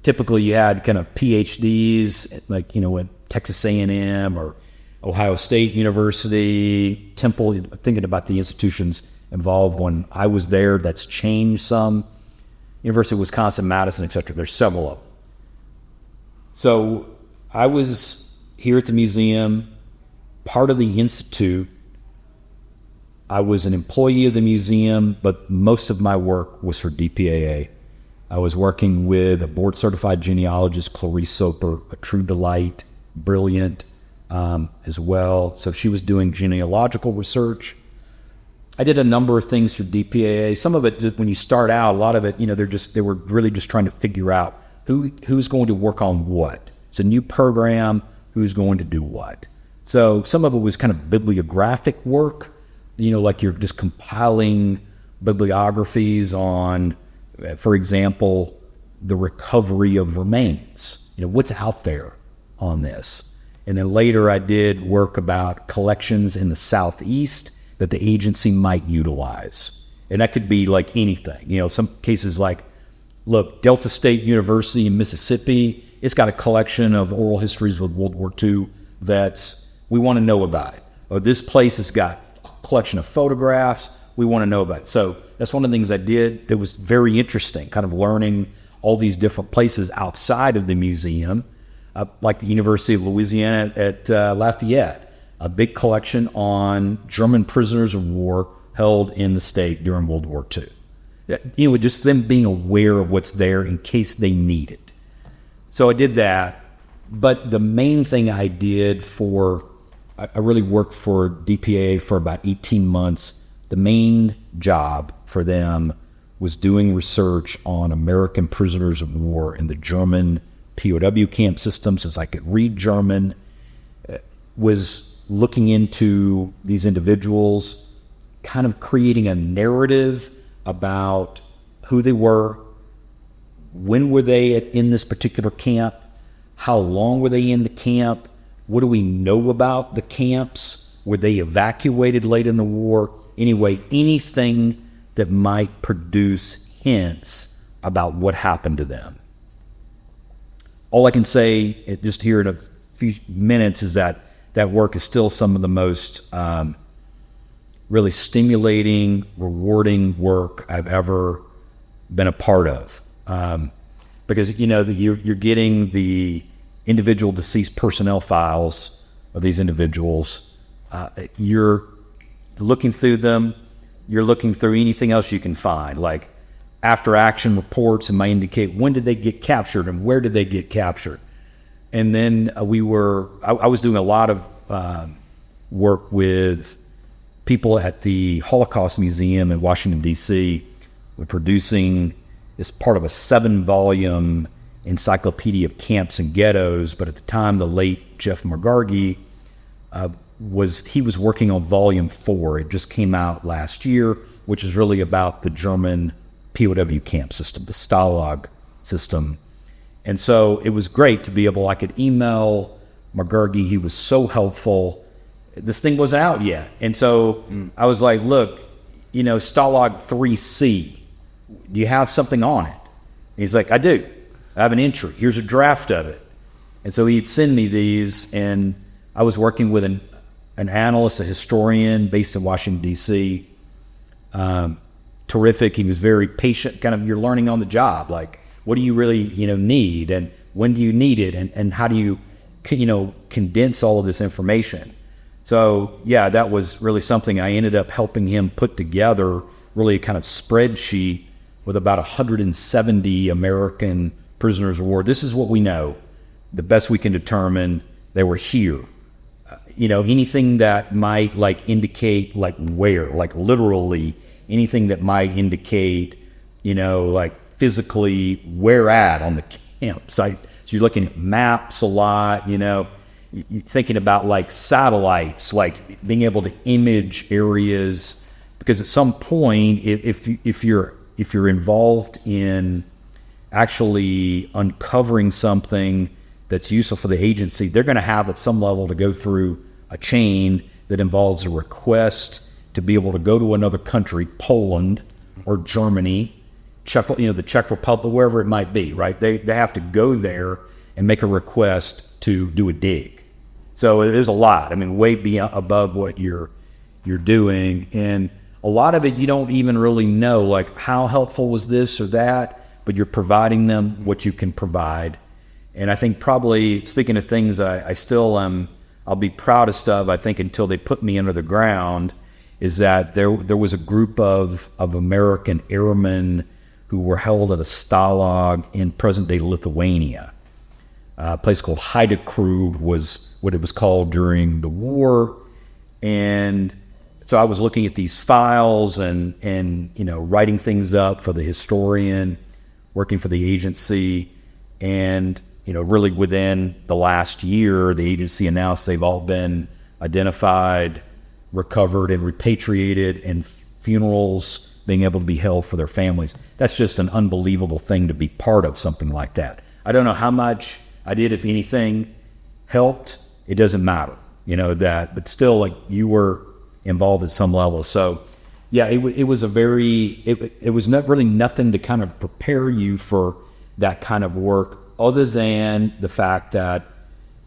[SPEAKER 5] Typically you had kind of PhDs, like, at Texas A&M or Ohio State University, Temple, thinking about the institutions involved when I was there. That's changed some. University of Wisconsin-Madison, etc. There's several of them. So I was here at the museum, part of the institute. I was an employee of the museum, but most of my work was for DPAA. I was working with a board-certified genealogist, Clarice Soper, a true delight, brilliant as well. So she was doing genealogical research. I did a number of things for DPAA. Some of it, just when you start out, a lot of it, they were really just trying to figure out who's going to work on what. It's a new program, who's going to do what. So some of it was kind of bibliographic work, like you're just compiling bibliographies on, for example, the recovery of remains. What's out there on this. And then later I did work about collections in the Southeast that the agency might utilize. And that could be like anything. Some cases like, look, Delta State University in Mississippi, it's got a collection of oral histories of World War II that we want to know about it. Or this place has got a collection of photographs, we want to know about it. So that's one of the things I did that was very interesting, kind of learning all these different places outside of the museum, like the University of Louisiana at Lafayette. A big collection on German prisoners of war held in the state during World War II. Just them being aware of what's there in case they need it. So I did that. But the main thing I did I really worked for DPA for about 18 months. The main job for them was doing research on American prisoners of war in the German POW camp system, since I could read German, was looking into these individuals, kind of creating a narrative about who they were, when were they in this particular camp, how long were they in the camp, what do we know about the camps, were they evacuated late in the war? Anyway, anything that might produce hints about what happened to them. All I can say, just here in a few minutes, is that work is still some of the most really stimulating, rewarding work I've ever been a part of. Because, you're getting the individual deceased personnel files of these individuals. You're looking through them. You're looking through anything else you can find, like after action reports, and might indicate when did they get captured and where did they get captured. And then I was doing a lot of work with people at the Holocaust Museum in Washington, D.C. We're producing, as part of a 7-volume encyclopedia of camps and ghettos, but at the time, the late Jeff Margargi was working on volume 4. It just came out last year, which is really about the German POW camp system, the Stalag system. And so it was great to be able, I could email Margargi. He was so helpful. This thing wasn't out yet. And so I was like, look, Stalag 3C, do you have something on it? And he's like, I do. I have an entry. Here's a draft of it. And so he'd send me these, and I was working with an analyst, a historian based in Washington, D.C. Terrific. He was very patient, kind of, you're learning on the job, like, what do you really, need, and when do you need it, and how do you, condense all of this information? So, yeah, that was really something I ended up helping him put together, really a kind of spreadsheet with about 170 American prisoners of war. This is what we know, the best we can determine. They were here. Anything that might, indicate, where, literally, anything that might indicate, physically where at on the campsite. So you're looking at maps a lot, you're thinking about satellites, being able to image areas, because at some point, if you're you're involved in actually uncovering something that's useful for the agency, they're going to have at some level to go through a chain that involves a request to be able to go to another country, Poland or Germany, the Czech Republic, wherever it might be, right? They have to go there and make a request to do a dig. So it is a lot. I mean, way beyond above what you're doing, and a lot of it you don't even really know, like how helpful was this or that, but you're providing them what you can provide. And I think probably, speaking of things I still I'll be proudest of, I think, until they put me under the ground, is that there was a group of American airmen who were held at a stalag in present-day Lithuania. A place called Heidekrug was what it was called during the war. And so I was looking at these files and writing things up for the historian, working for the agency, and really within the last year, the agency announced they've all been identified, recovered, and repatriated, and funerals being able to be held for their families. That's just an unbelievable thing to be part of, something like that. I don't know how much I did, if anything, helped. It doesn't matter, but still, like, you were involved at some level. So, yeah, it was not really nothing to kind of prepare you for that kind of work, other than the fact that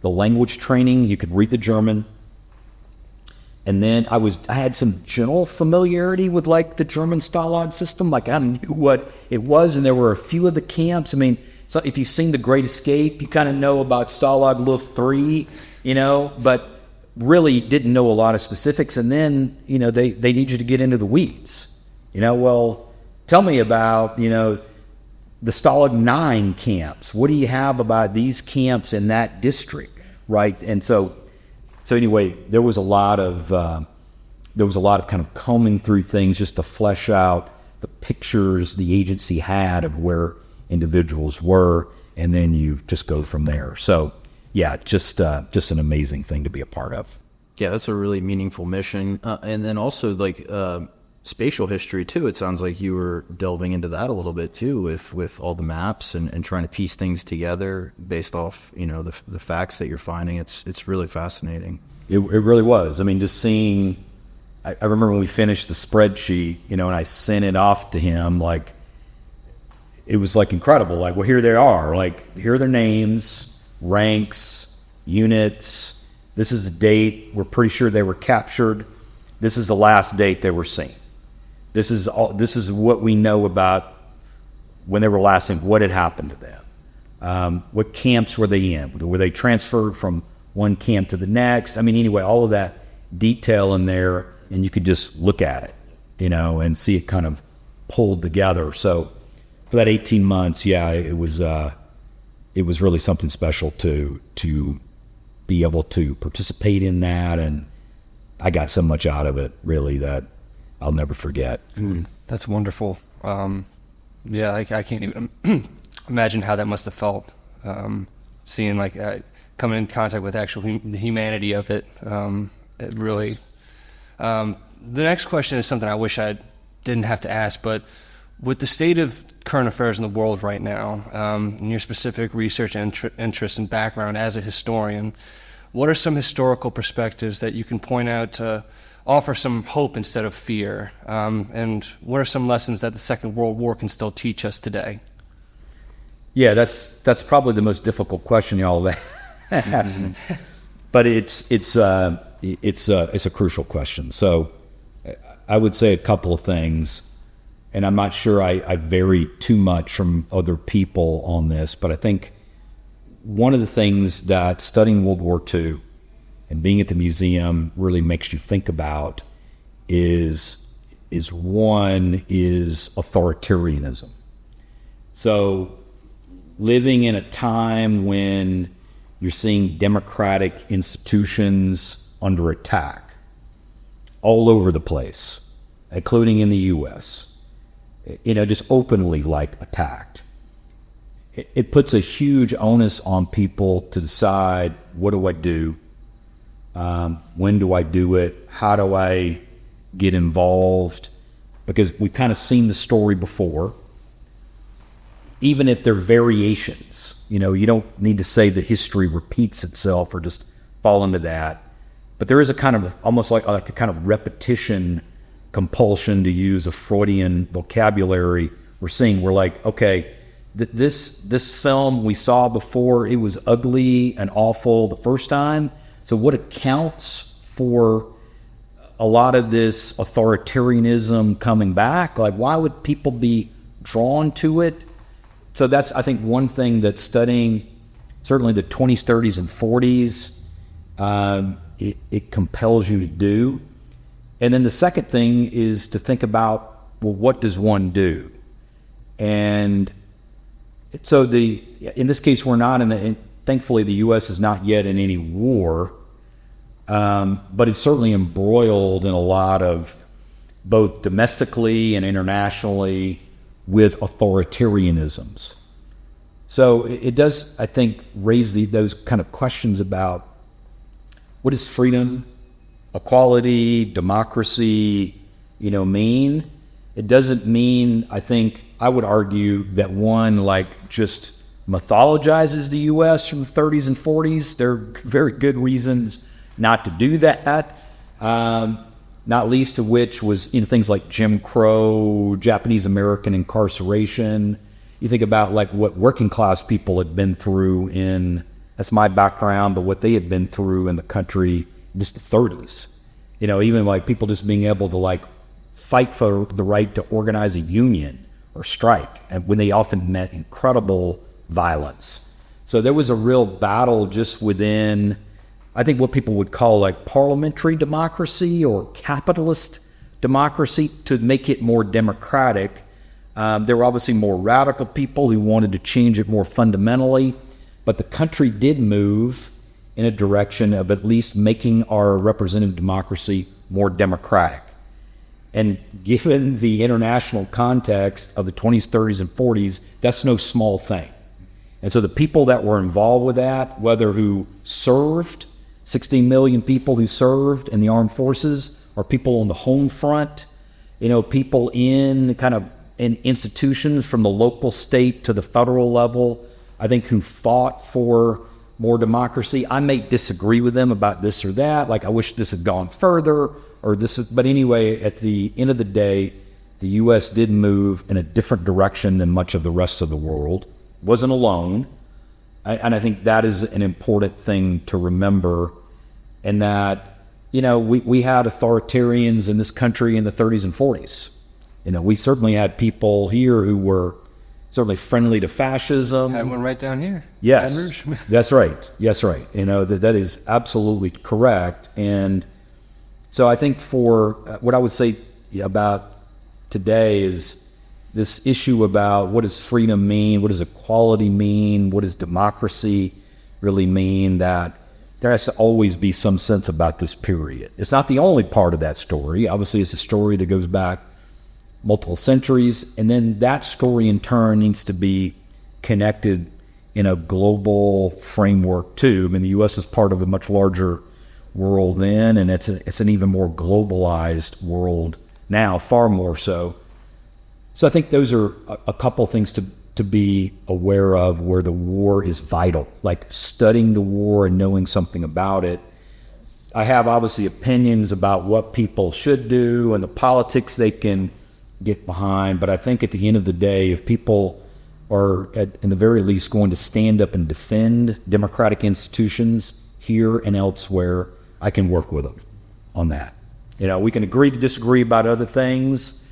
[SPEAKER 5] the language training, you could read the German. And then I had some general familiarity with, like, the German Stalag system. Like, I knew what it was, and there were a few of the camps. I mean, so if you've seen The Great Escape, you kind of know about Stalag Luft 3, but really didn't know a lot of specifics. And then, they need you to get into the weeds. Well, tell me about, the Stalag 9 camps. What do you have about these camps in that district, right? And so anyway, there was a lot of kind of combing through things just to flesh out the pictures the agency had of where individuals were, and then you just go from there. So, yeah, just an amazing thing to be a part of.
[SPEAKER 3] Yeah, that's a really meaningful mission. And then also, like, spatial history, too. It sounds like you were delving into that a little bit, too, with all the maps and trying to piece things together based off, the facts that you're finding. It's really fascinating.
[SPEAKER 5] It really was. I mean, just seeing... I remember when we finished the spreadsheet, and I sent it off to him, like, it was, like, incredible. Like, well, here they are. Like, here are their names, ranks, units. This is the date. We're pretty sure they were captured. This is the last date they were seen. This is what we know about when they were last seen, what had happened to them. What camps were they in? Were they transferred from one camp to the next? I mean, anyway, all of that detail in there, and you could just look at it, and see it kind of pulled together. So for that 18 months, yeah, it was really something special to be able to participate in that, and I got so much out of it, really, that I'll never forget.
[SPEAKER 4] That's wonderful. Yeah, I can't even imagine how that must have felt, seeing, like, coming in contact with the humanity of it. It really... the next question is something I wish I didn't have to ask, but with the state of current affairs in the world right now, and your specific research interests and background as a historian, what are some historical perspectives that you can point out to offer some hope instead of fear? And what are some lessons that the Second World War can still teach us today?
[SPEAKER 5] Yeah, that's probably the most difficult question y'all have asked me. But it's a crucial question. So I would say a couple of things, and I'm not sure I vary too much from other people on this, but I think one of the things that studying World War II and being at the museum really makes you think about is authoritarianism. So living in a time when you're seeing democratic institutions under attack all over the place, including in the U.S., just openly, like, attacked. It puts a huge onus on people to decide, what do I do? When do I do it? How do I get involved? because we've kind of seen the story before. Even if they're variations, you don't need to say that history repeats itself or just fall into that. But there is a kind of, almost like a kind of repetition compulsion, to use a Freudian vocabulary. We're like, okay, this film we saw before, it was ugly and awful the first time. So what accounts for a lot of this authoritarianism coming back? Like, why would people be drawn to it? So that's, I think, one thing that studying certainly the 20s, 30s, and 40s, it compels you to do. And then the second thing is to think about, well, what does one do? And so in this case, we're not thankfully the U.S. is not yet in any war, but it's certainly embroiled in a lot of, both domestically and internationally, with authoritarianisms. So it does, I think, raise those kind of questions about what does freedom, equality, democracy, mean? It doesn't mean, I think, I would argue that one just mythologizes the U.S. from the 30s and 40s. There are very good reasons not to do that. Not least of which was things like Jim Crow, Japanese American incarceration. You think about what working class people had been through that's my background, but what they had been through in the country in just the 30s. Even people just being able to fight for the right to organize a union or strike, and when they often met incredible violence. So there was a real battle just within, I think, what people would call parliamentary democracy or capitalist democracy, to make it more democratic. There were obviously more radical people who wanted to change it more fundamentally, but the country did move in a direction of at least making our representative democracy more democratic. And given the international context of the 20s, 30s, and 40s, that's no small thing. And so the people that were involved with that, whether who served, 16 million people who served in the armed forces, or people on the home front, people in institutions from the local, state to the federal level, I think, who fought for more democracy. I may disagree with them about this or that, I wish this had gone further, but anyway, at the end of the day, the U.S. did move in a different direction than much of the rest of the world. Wasn't alone. And I think that is an important thing to remember, and that, we had authoritarians in this country in the 30s and 40s. We certainly had people here who were certainly friendly to fascism.
[SPEAKER 4] Had one right down here.
[SPEAKER 5] Yes, that's right. Yes, right. That is absolutely correct. And so I think for what I would say about today is this issue about what does freedom mean, what does equality mean, what does democracy really mean, that there has to always be some sense about this period. It's not the only part of that story. Obviously, it's a story that goes back multiple centuries, and then that story in turn needs to be connected in a global framework too. I mean, the U.S. is part of a much larger world then, and it's an even more globalized world now, far more so. So I think those are a couple things to be aware of, where the war is vital, studying the war and knowing something about it. I have obviously opinions about what people should do and the politics they can get behind, but I think at the end of the day, if people are in the very least going to stand up and defend democratic institutions here and elsewhere, I can work with them on that. We can agree to disagree about other things,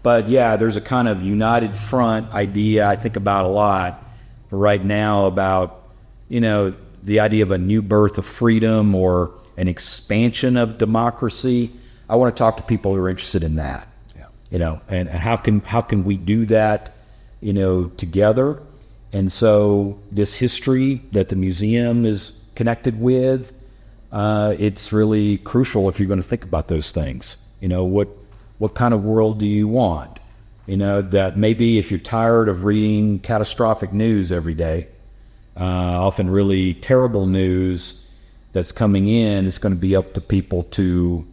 [SPEAKER 5] but yeah, there's a kind of united front idea I think about a lot right now about, the idea of a new birth of freedom or an expansion of democracy. I want to talk to people who are interested in that. And how can we do that, together? And so this history that the museum is connected with, it's really crucial if you're going to think about those things. What kind of world do you want? That maybe if you're tired of reading catastrophic news every day, often really terrible news that's coming in, it's going to be up to people to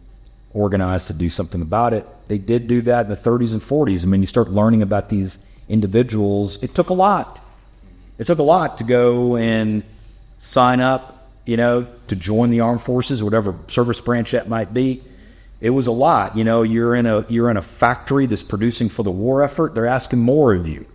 [SPEAKER 5] organized to do something about it. They did do that in the 30s and 40s. I mean, you start learning about these individuals. It took a lot. It took a lot to go and sign up, to join the armed forces, whatever service branch that might be. It was a lot. You're in a factory that's producing for the war effort. They're asking more of you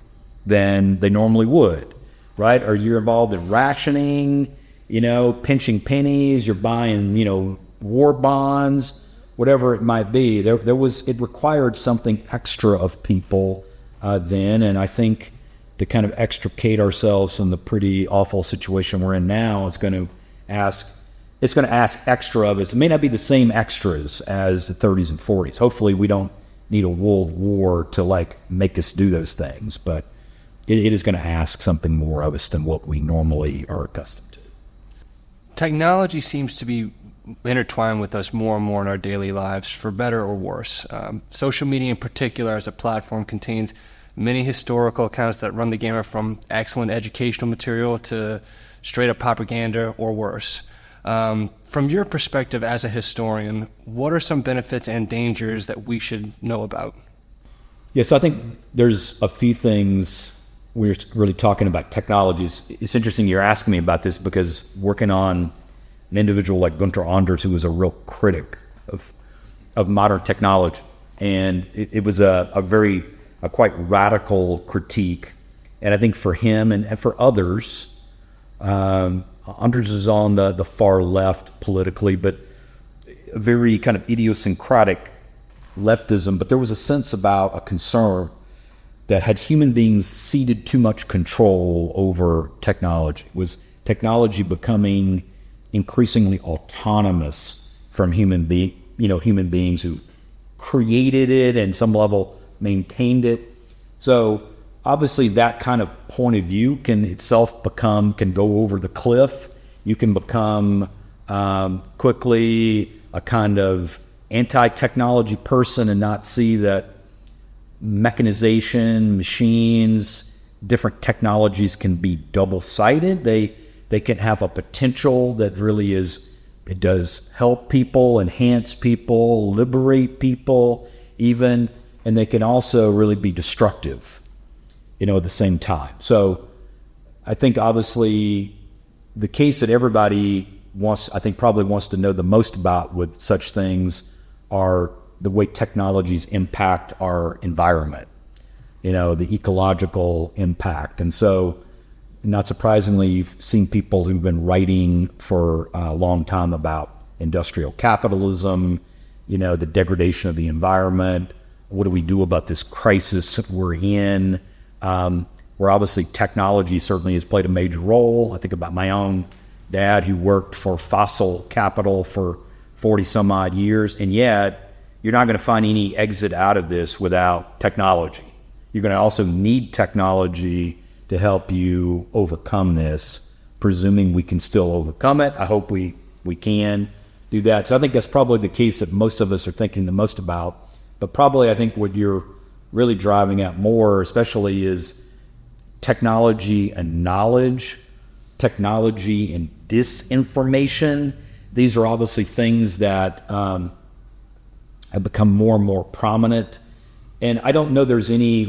[SPEAKER 5] than they normally would, right? Or you're involved in rationing, pinching pennies. You're buying, war bonds, whatever it might be. It required something extra of people then, and I think to kind of extricate ourselves from the pretty awful situation we're in now, it's going to ask extra of us. It may not be the same extras as the 30s and 40s. Hopefully we don't need a world war to make us do those things, but it is going to ask something more of us than what we normally are accustomed to.
[SPEAKER 4] Technology seems to be intertwined with us more and more in our daily lives, for better or worse. Social media in particular as a platform contains many historical accounts that run the gamut from excellent educational material to straight-up propaganda or worse. From your perspective as a historian, what are some benefits and dangers that we should know about?
[SPEAKER 5] Yes, I think there's a few things. We're really talking about technologies. It's interesting you're asking me about this because working on an individual like Gunther Anders, who was a real critic of modern technology, and it was a quite radical critique. And I think for him and for others, Anders is on the far left politically, but a very kind of idiosyncratic leftism. But there was a sense about a concern that had human beings ceded too much control over technology? Was technology becoming increasingly autonomous from human beings who created it and some level maintained it? So obviously that kind of point of view can go over the cliff. You can become quickly a kind of anti-technology person and not see that mechanization, machines, different technologies can be double-sided. They can have a potential that really it does help people, enhance people, liberate people even, and they can also really be destructive, at the same time. So I think obviously the case that everybody probably wants to know the most about with such things are the way technologies impact our environment, the ecological impact. And so not surprisingly, you've seen people who've been writing for a long time about industrial capitalism, the degradation of the environment. What do we do about this crisis we're in? Where obviously technology certainly has played a major role. I think about my own dad who worked for fossil capital for 40 some odd years, and yet you're not going to find any exit out of this without technology. You're going to also need technology to help you overcome this, presuming we can still overcome it. I hope we can do that. So I think that's probably the case that most of us are thinking the most about. But probably I think what you're really driving at more especially is technology and knowledge, technology and disinformation. These are obviously things that have become more and more prominent. And I don't know there's any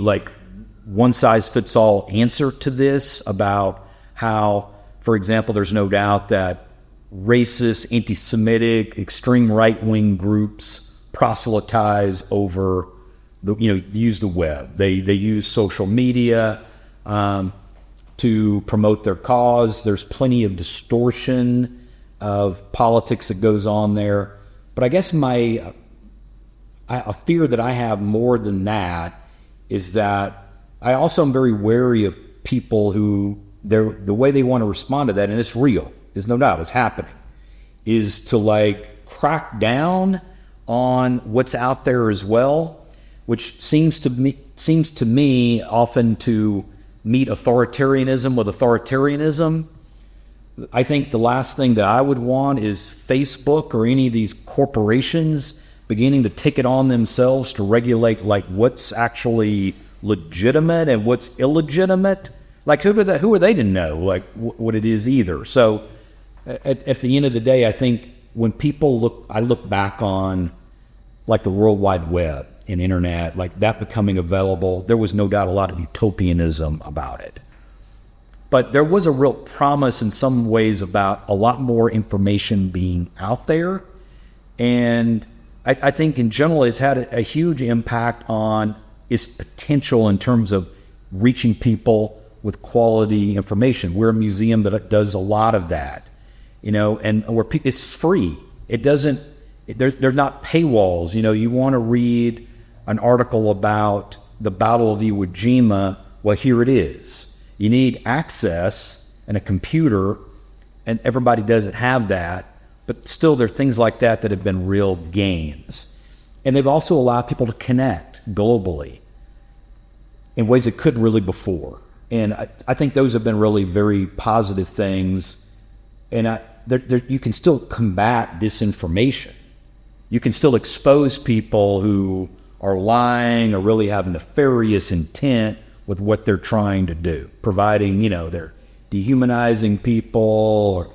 [SPEAKER 5] one-size-fits-all answer to this about how, for example, there's no doubt that racist, anti-Semitic, extreme right-wing groups proselytize over use the web. They use social media to promote their cause. There's plenty of distortion of politics that goes on there. But I guess a fear that I have more than that is that I also am very wary of people who the way they want to respond to that, and it's real, there's no doubt, it's happening, is to crack down on what's out there as well, which seems to me often to meet authoritarianism with authoritarianism. I think the last thing that I would want is Facebook or any of these corporations beginning to take it on themselves to regulate what's actually legitimate and what's illegitimate. Who are they to know what it is either? So at the end of the day, I think when I look back on like the World Wide Web and internet, like that becoming available, there was no doubt a lot of utopianism about it. But there was a real promise in some ways about a lot more information being out there. And I think in general it's had a huge impact on its potential in terms of reaching people with quality information. We're a museum that does a lot of that, and where it's free. It doesn't, they're not paywalls. You want to read an article about the Battle of Iwo Jima, well, here it is. You need access and a computer, and everybody doesn't have that. But still, there are things like that have been real gains. And they've also allowed people to connect globally in ways that couldn't really before. And I think those have been really very positive things. And you can still combat disinformation. You can still expose people who are lying or really have nefarious intent with what they're trying to do, providing, they're dehumanizing people, or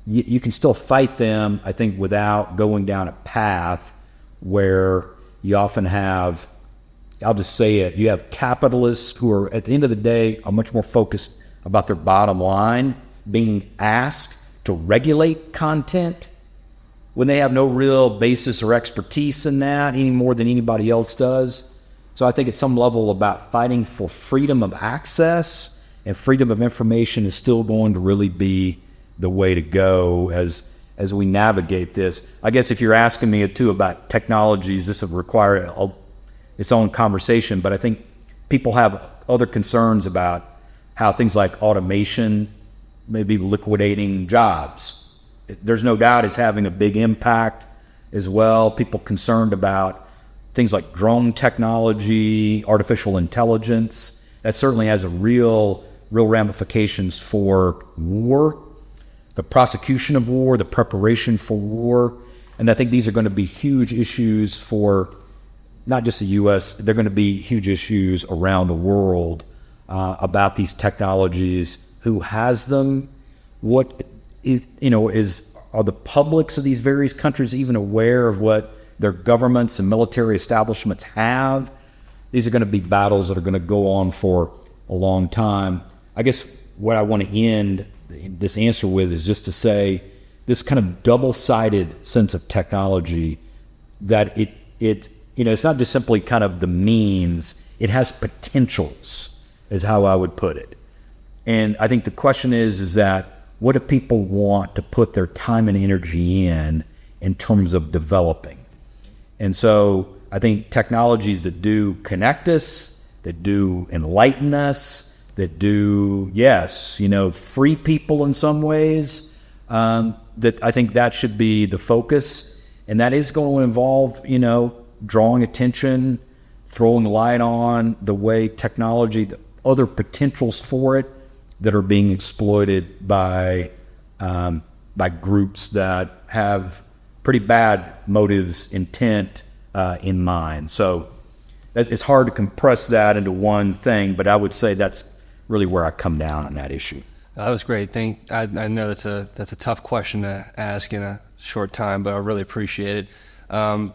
[SPEAKER 5] you can still fight them, I think, without going down a path where you often have, I'll just say it, you have capitalists who are, at the end of the day, are much more focused about their bottom line, being asked to regulate content when they have no real basis or expertise in that any more than anybody else does. So I think at some level about fighting for freedom of access and freedom of information is still going to really be the way to go as we navigate this. I guess if you're asking me too about technologies, this would require its own conversation, but I think people have other concerns about how things like automation may be liquidating jobs. There's no doubt it's having a big impact as well. People concerned about things like drone technology, artificial intelligence. That certainly has a real ramifications for war, the prosecution of war, the preparation for war. And I think these are going to be huge issues for not just the U.S., they're going to be huge issues around the world about these technologies, who has them, what is, are the publics of these various countries even aware of what their governments and military establishments have? These are going to be battles that are going to go on for a long time. I guess what I want to end this answer with is just to say this kind of double-sided sense of technology, that it's not just simply kind of the means, it has potentials, is how I would put it. And I think the question is that what do people want to put their time and energy in terms of developing? And so I think technologies that do connect us, that do enlighten us, that do, free people in some ways, that I think that should be the focus. And that is going to involve, drawing attention, throwing light on the way technology, the other potentials for it that are being exploited by groups that have pretty bad motives, intent in mind. So it's hard to compress that into one thing, but I would say that's really where I come down on that issue.
[SPEAKER 4] That was great. I know that's a tough question to ask in a short time, but I really appreciate it.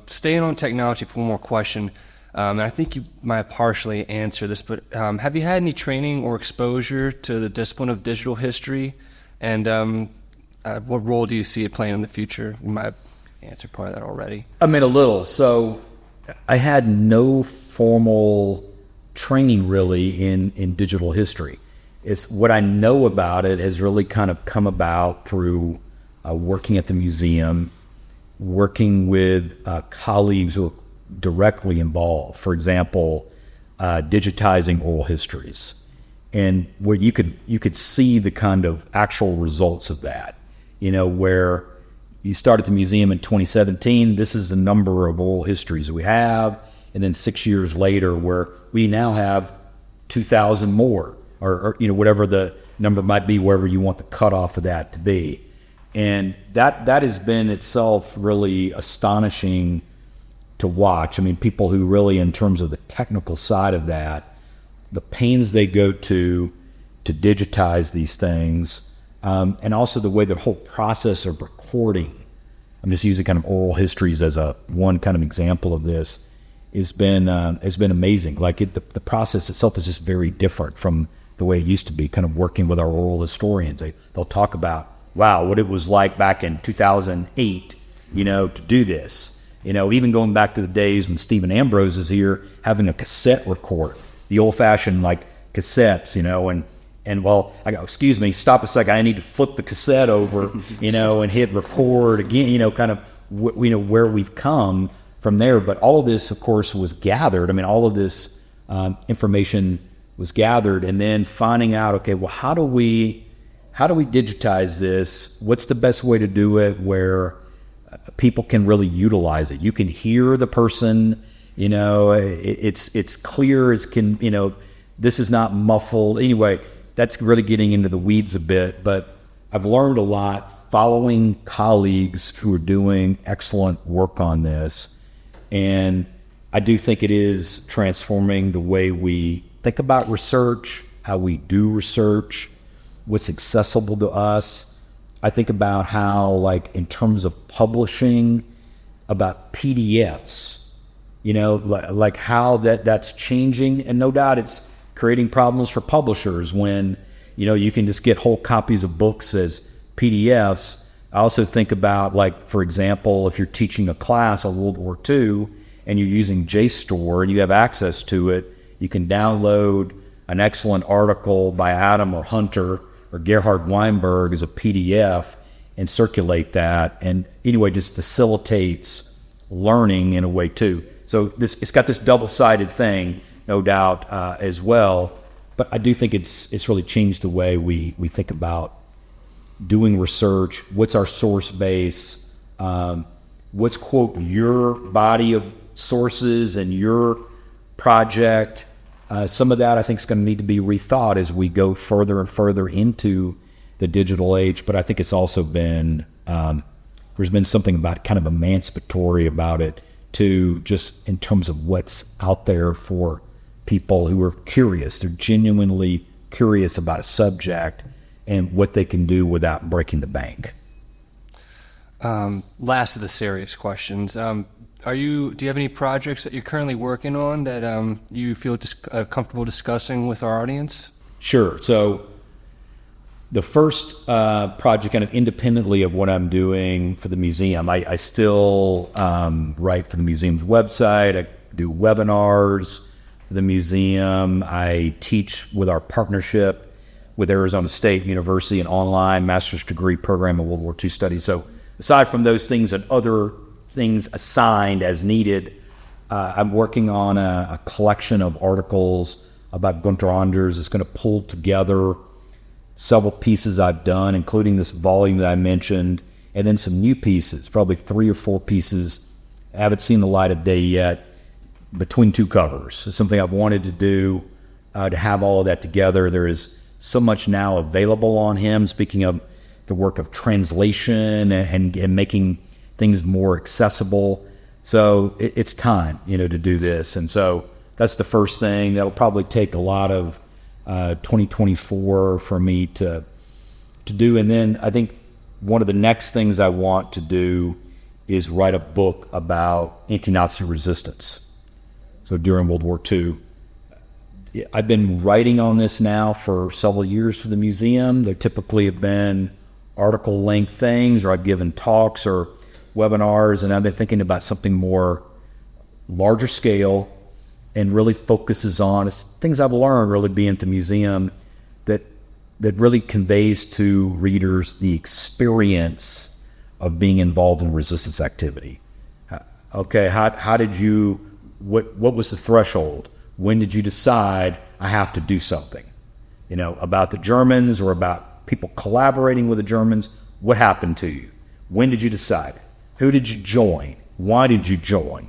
[SPEAKER 4] Staying on technology for one more question, and I think you might partially answer this, but have you had any training or exposure to the discipline of digital history, and what role do you see it playing in the future? You might have answered part of that already.
[SPEAKER 5] I mean, a little. So I had no formal training really in digital history. It's what I know about it has really kind of come about through working at the museum, working with colleagues who are directly involved. For example, digitizing oral histories, and where you could see the kind of actual results of that. Where you start at the museum in 2017, this is the number of oral histories we have, and then 6 years later, where we now have 2,000 more, or whatever the number might be, wherever you want the cutoff of that to be. And that has been itself really astonishing to watch. I mean, people who really, in terms of the technical side of that, the pains they go to digitize these things, and also the way the whole process of recording I'm just using kind of oral histories as one kind of example of this, has been amazing. Like the process itself is just very different from the way it used to be, kind of working with our oral historians. They'll talk about, wow, what it was like back in 2008, to do this. Even going back to the days when Stephen Ambrose is here, having a cassette record, the old-fashioned cassettes, and well, I go, excuse me, stop a second, I need to flip the cassette over, and hit record again, kind of where we've come from there. But all of this, of course, was gathered. I mean, all of this information was gathered, and then finding out, okay, well, how do we digitize this? What's the best way to do it where people can really utilize it? You can hear the person, it's clear as can, this is not muffled. Anyway, that's really getting into the weeds a bit, but I've learned a lot following colleagues who are doing excellent work on this. And I do think it is transforming the way we think about research, how we do research, what's accessible to us. I think about how, in terms of publishing, about PDFs, how that's changing. And no doubt it's creating problems for publishers when, you can just get whole copies of books as PDFs. I also think about, for example, if you're teaching a class on World War II and you're using JSTOR and you have access to it, you can download an excellent article by Adam or Hunter or Gerhard Weinberg as a PDF and circulate that. And anyway, just facilitates learning in a way too. So it's got this double-sided thing, no doubt, as well. But I do think it's really changed the way we think about doing research. What's our source base? What's, quote, your body of sources and your project? Some of that I think is going to need to be rethought as we go further and further into the digital age. But I think it's also been, there's been something about kind of emancipatory about it too, just in terms of what's out there for people who are curious. They're genuinely curious about a subject and what they can do without breaking the bank.
[SPEAKER 4] Last of the serious questions. Do you have any projects that you're currently working on that you feel comfortable discussing with our audience?
[SPEAKER 5] Sure. So the first project, kind of independently of what I'm doing for the museum, I still write for the museum's website. I do webinars for the museum. I teach with our partnership with Arizona State University, an online master's degree program in World War II studies. So aside from those things and other things assigned as needed, I'm working on a collection of articles about Gunther Anders. It's going to pull together several pieces I've done, including this volume that I mentioned, and then some new pieces, probably 3 or 4 pieces. I haven't seen the light of day yet, between 2 covers. It's something I've wanted to do, to have all of that together. There is so much now available on him, speaking of the work of translation and making things more accessible. So it's time, to do this. And so that's the first thing. That'll probably take a lot of 2024 for me to do. And then I think one of the next things I want to do is write a book about anti-Nazi resistance. So during World War II, I've been writing on this now for several years for the museum. There typically have been article-length things, or I've given talks or webinars, and I've been thinking about something more larger scale and really focuses on things I've learned really being at the museum that really conveys to readers the experience of being involved in resistance activity. Okay, how did you, what was the threshold? When did you decide I have to do something? About the Germans or about people collaborating with the Germans. What happened to you? When did you decide? Who did you join? Why did you join?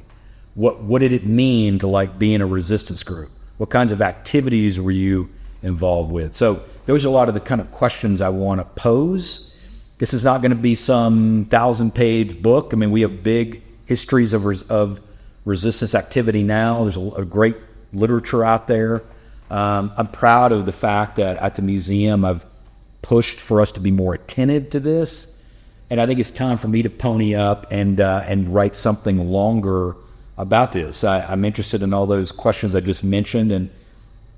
[SPEAKER 5] What did it mean to be in a resistance group? What kinds of activities were you involved with? So those are a lot of the kind of questions I want to pose. This is not going to be some 1,000-page book. I mean, we have big histories of resistance activity now. There's a great literature out there. I'm proud of the fact that at the museum I've pushed for us to be more attentive to this. And I think it's time for me to pony up and write something longer about this. I'm interested in all those questions I just mentioned and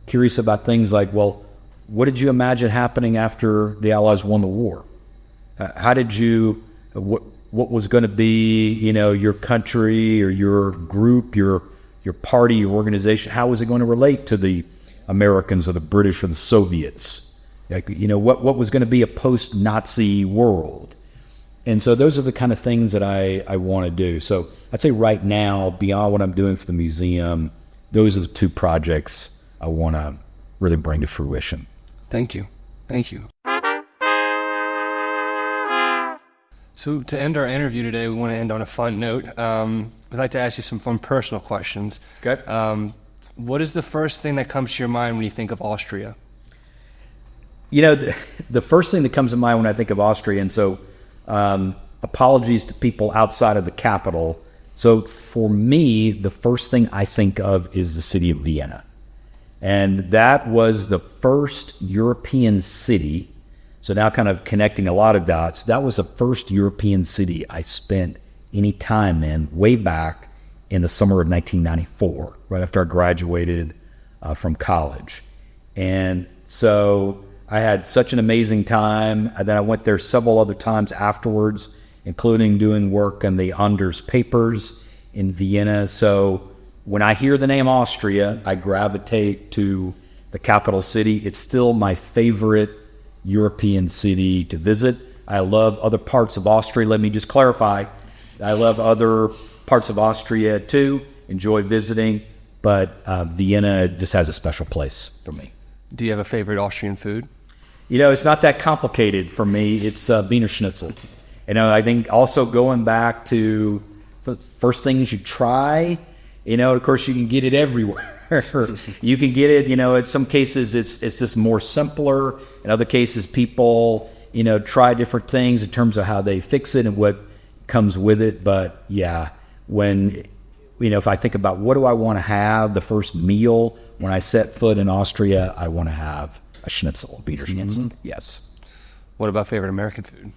[SPEAKER 5] curious about things like, well, what did you imagine happening after the Allies won the war? How did you, what was going to be, your country or your group, your party, your organization? How was it going to relate to the Americans or the British or the Soviets? What was going to be a post-Nazi world? And so those are the kind of things that I want to do. So I'd say right now, beyond what I'm doing for the museum, those are the two projects I want to really bring to fruition.
[SPEAKER 4] Thank you. Thank you. So to end our interview today, we want to end on a fun note. We'd like to ask you some fun personal questions.
[SPEAKER 5] Okay.
[SPEAKER 4] What is the first thing that comes to your mind when you think of Austria?
[SPEAKER 5] The first thing that comes to mind when I think of Austria, and so apologies to people outside of the capital. So for me, the first thing I think of is the city of Vienna. And that was the first European city. So now kind of connecting a lot of dots, that was the first European city I spent any time in way back in the summer of 1994, right after I graduated from college. And so I had such an amazing time. And then I went there several other times afterwards, including doing work on the Anders papers in Vienna. So when I hear the name Austria, I gravitate to the capital city. It's still my favorite European city to visit. I love other parts of Austria. Let me just clarify. I love other parts of Austria too, enjoy visiting, but Vienna just has a special place for me.
[SPEAKER 4] Do you have a favorite Austrian food?
[SPEAKER 5] It's not that complicated for me. It's Wiener Schnitzel. I think also going back to the first things you try, of course you can get it everywhere. You can get it, in some cases it's just more simpler. In other cases, people, try different things in terms of how they fix it and what comes with it. But yeah, when, if I think about what do I want to have the first meal when I set foot in Austria, I want to have a schnitzel, Wiener Schnitzel. Mm-hmm. Yes.
[SPEAKER 4] What about favorite American food?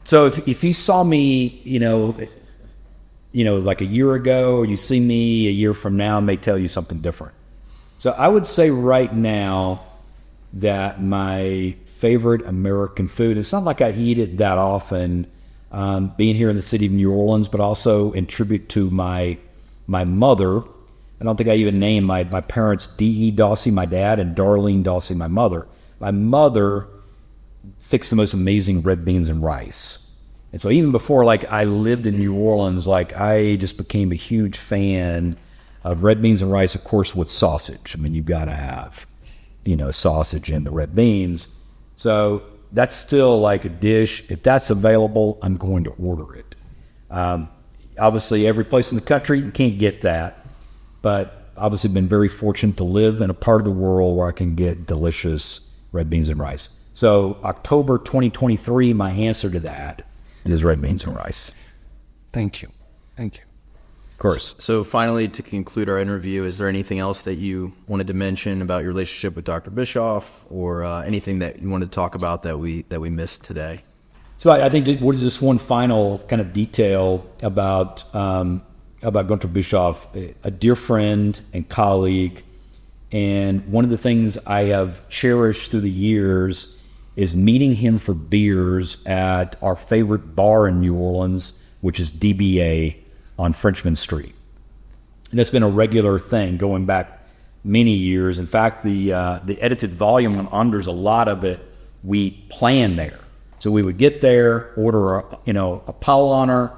[SPEAKER 5] So if you saw me, like a year ago, or you see me a year from now, I may tell you something different. So I would say right now that my favorite American food, it's not like I eat it that often, being here in the city of New Orleans, but also in tribute to my mother. I don't think I even named my parents D.E. Dawsey, my dad, and Darlene Dawsey, my mother. My mother fixed the most amazing red beans and rice. And so even before, I lived in New Orleans, I just became a huge fan of red beans and rice, of course, with sausage. I mean, you've got to have, sausage and the red beans. So that's still a dish. If that's available, I'm going to order it. Obviously, every place in the country, you can't get that. But obviously been very fortunate to live in a part of the world where I can get delicious red beans and rice. So October 2023, my answer to that is red beans and rice.
[SPEAKER 4] Thank you. Thank you.
[SPEAKER 5] Of course.
[SPEAKER 3] So finally, to conclude our interview, is there anything else that you wanted to mention about your relationship with Dr. Bischoff, or anything that you wanted to talk about that we missed today?
[SPEAKER 5] So I think just one final kind of detail about Gunther Bischoff, a dear friend and colleague. And one of the things I have cherished through the years is meeting him for beers at our favorite bar in New Orleans, which is DBA on Frenchman Street. And that's been a regular thing going back many years. In fact, the edited volume on Anders, a lot of it we planned there. So we would get there, order a Paulaner,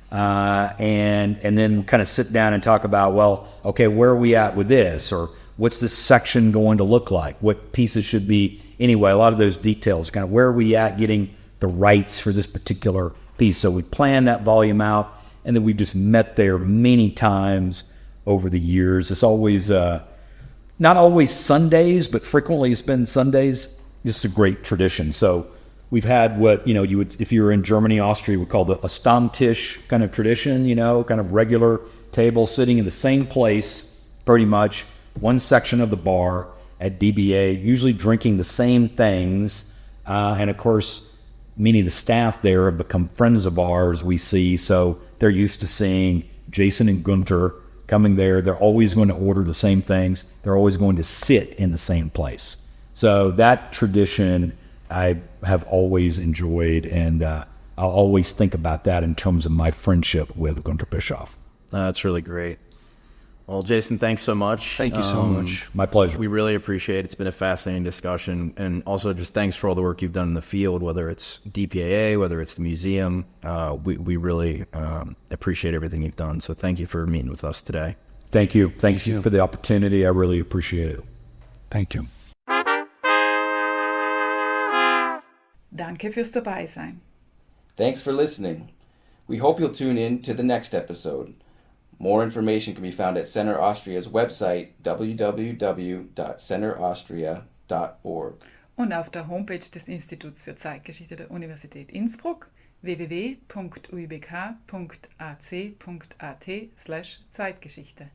[SPEAKER 5] and then kind of sit down and talk about, well, okay, where are we at with this? Or what's this section going to look like? What pieces should be? Anyway, a lot of those details, kind of where are we at getting the rights for this particular piece. So we planned that volume out, and then we just met there many times over the years. It's always, not always Sundays, but frequently it's been Sundays. Just a great tradition. So we've had what, you would, if you were in Germany, Austria, would call a Stammtisch kind of tradition, kind of regular table sitting in the same place, pretty much, one section of the bar at DBA, usually drinking the same things. And of course, many of the staff there have become friends of ours, we see. So they're used to seeing Jason and Gunter coming there. They're always going to order the same things. They're always going to sit in the same place. So that tradition I have always enjoyed, and I'll always think about that in terms of my friendship with Gunter Bischoff.
[SPEAKER 3] That's really great. Well, Jason, thanks so much.
[SPEAKER 4] Thank you so much.
[SPEAKER 5] My pleasure.
[SPEAKER 3] We really appreciate it. It's been a fascinating discussion. And also just thanks for all the work you've done in the field, whether it's DPAA, whether it's the museum. We really appreciate everything you've done. So thank you for meeting with us today.
[SPEAKER 5] Thank you. Thank you for the opportunity. I really appreciate it.
[SPEAKER 4] Thank you.
[SPEAKER 2] Danke fürs Dabeisein.
[SPEAKER 1] Thanks for listening. We hope you'll tune in to the next episode. More information can be found at Center Austria's website www.centeraustria.org.
[SPEAKER 2] Und auf der Homepage des Instituts für Zeitgeschichte der Universität Innsbruck www.uibk.ac.at/Zeitgeschichte.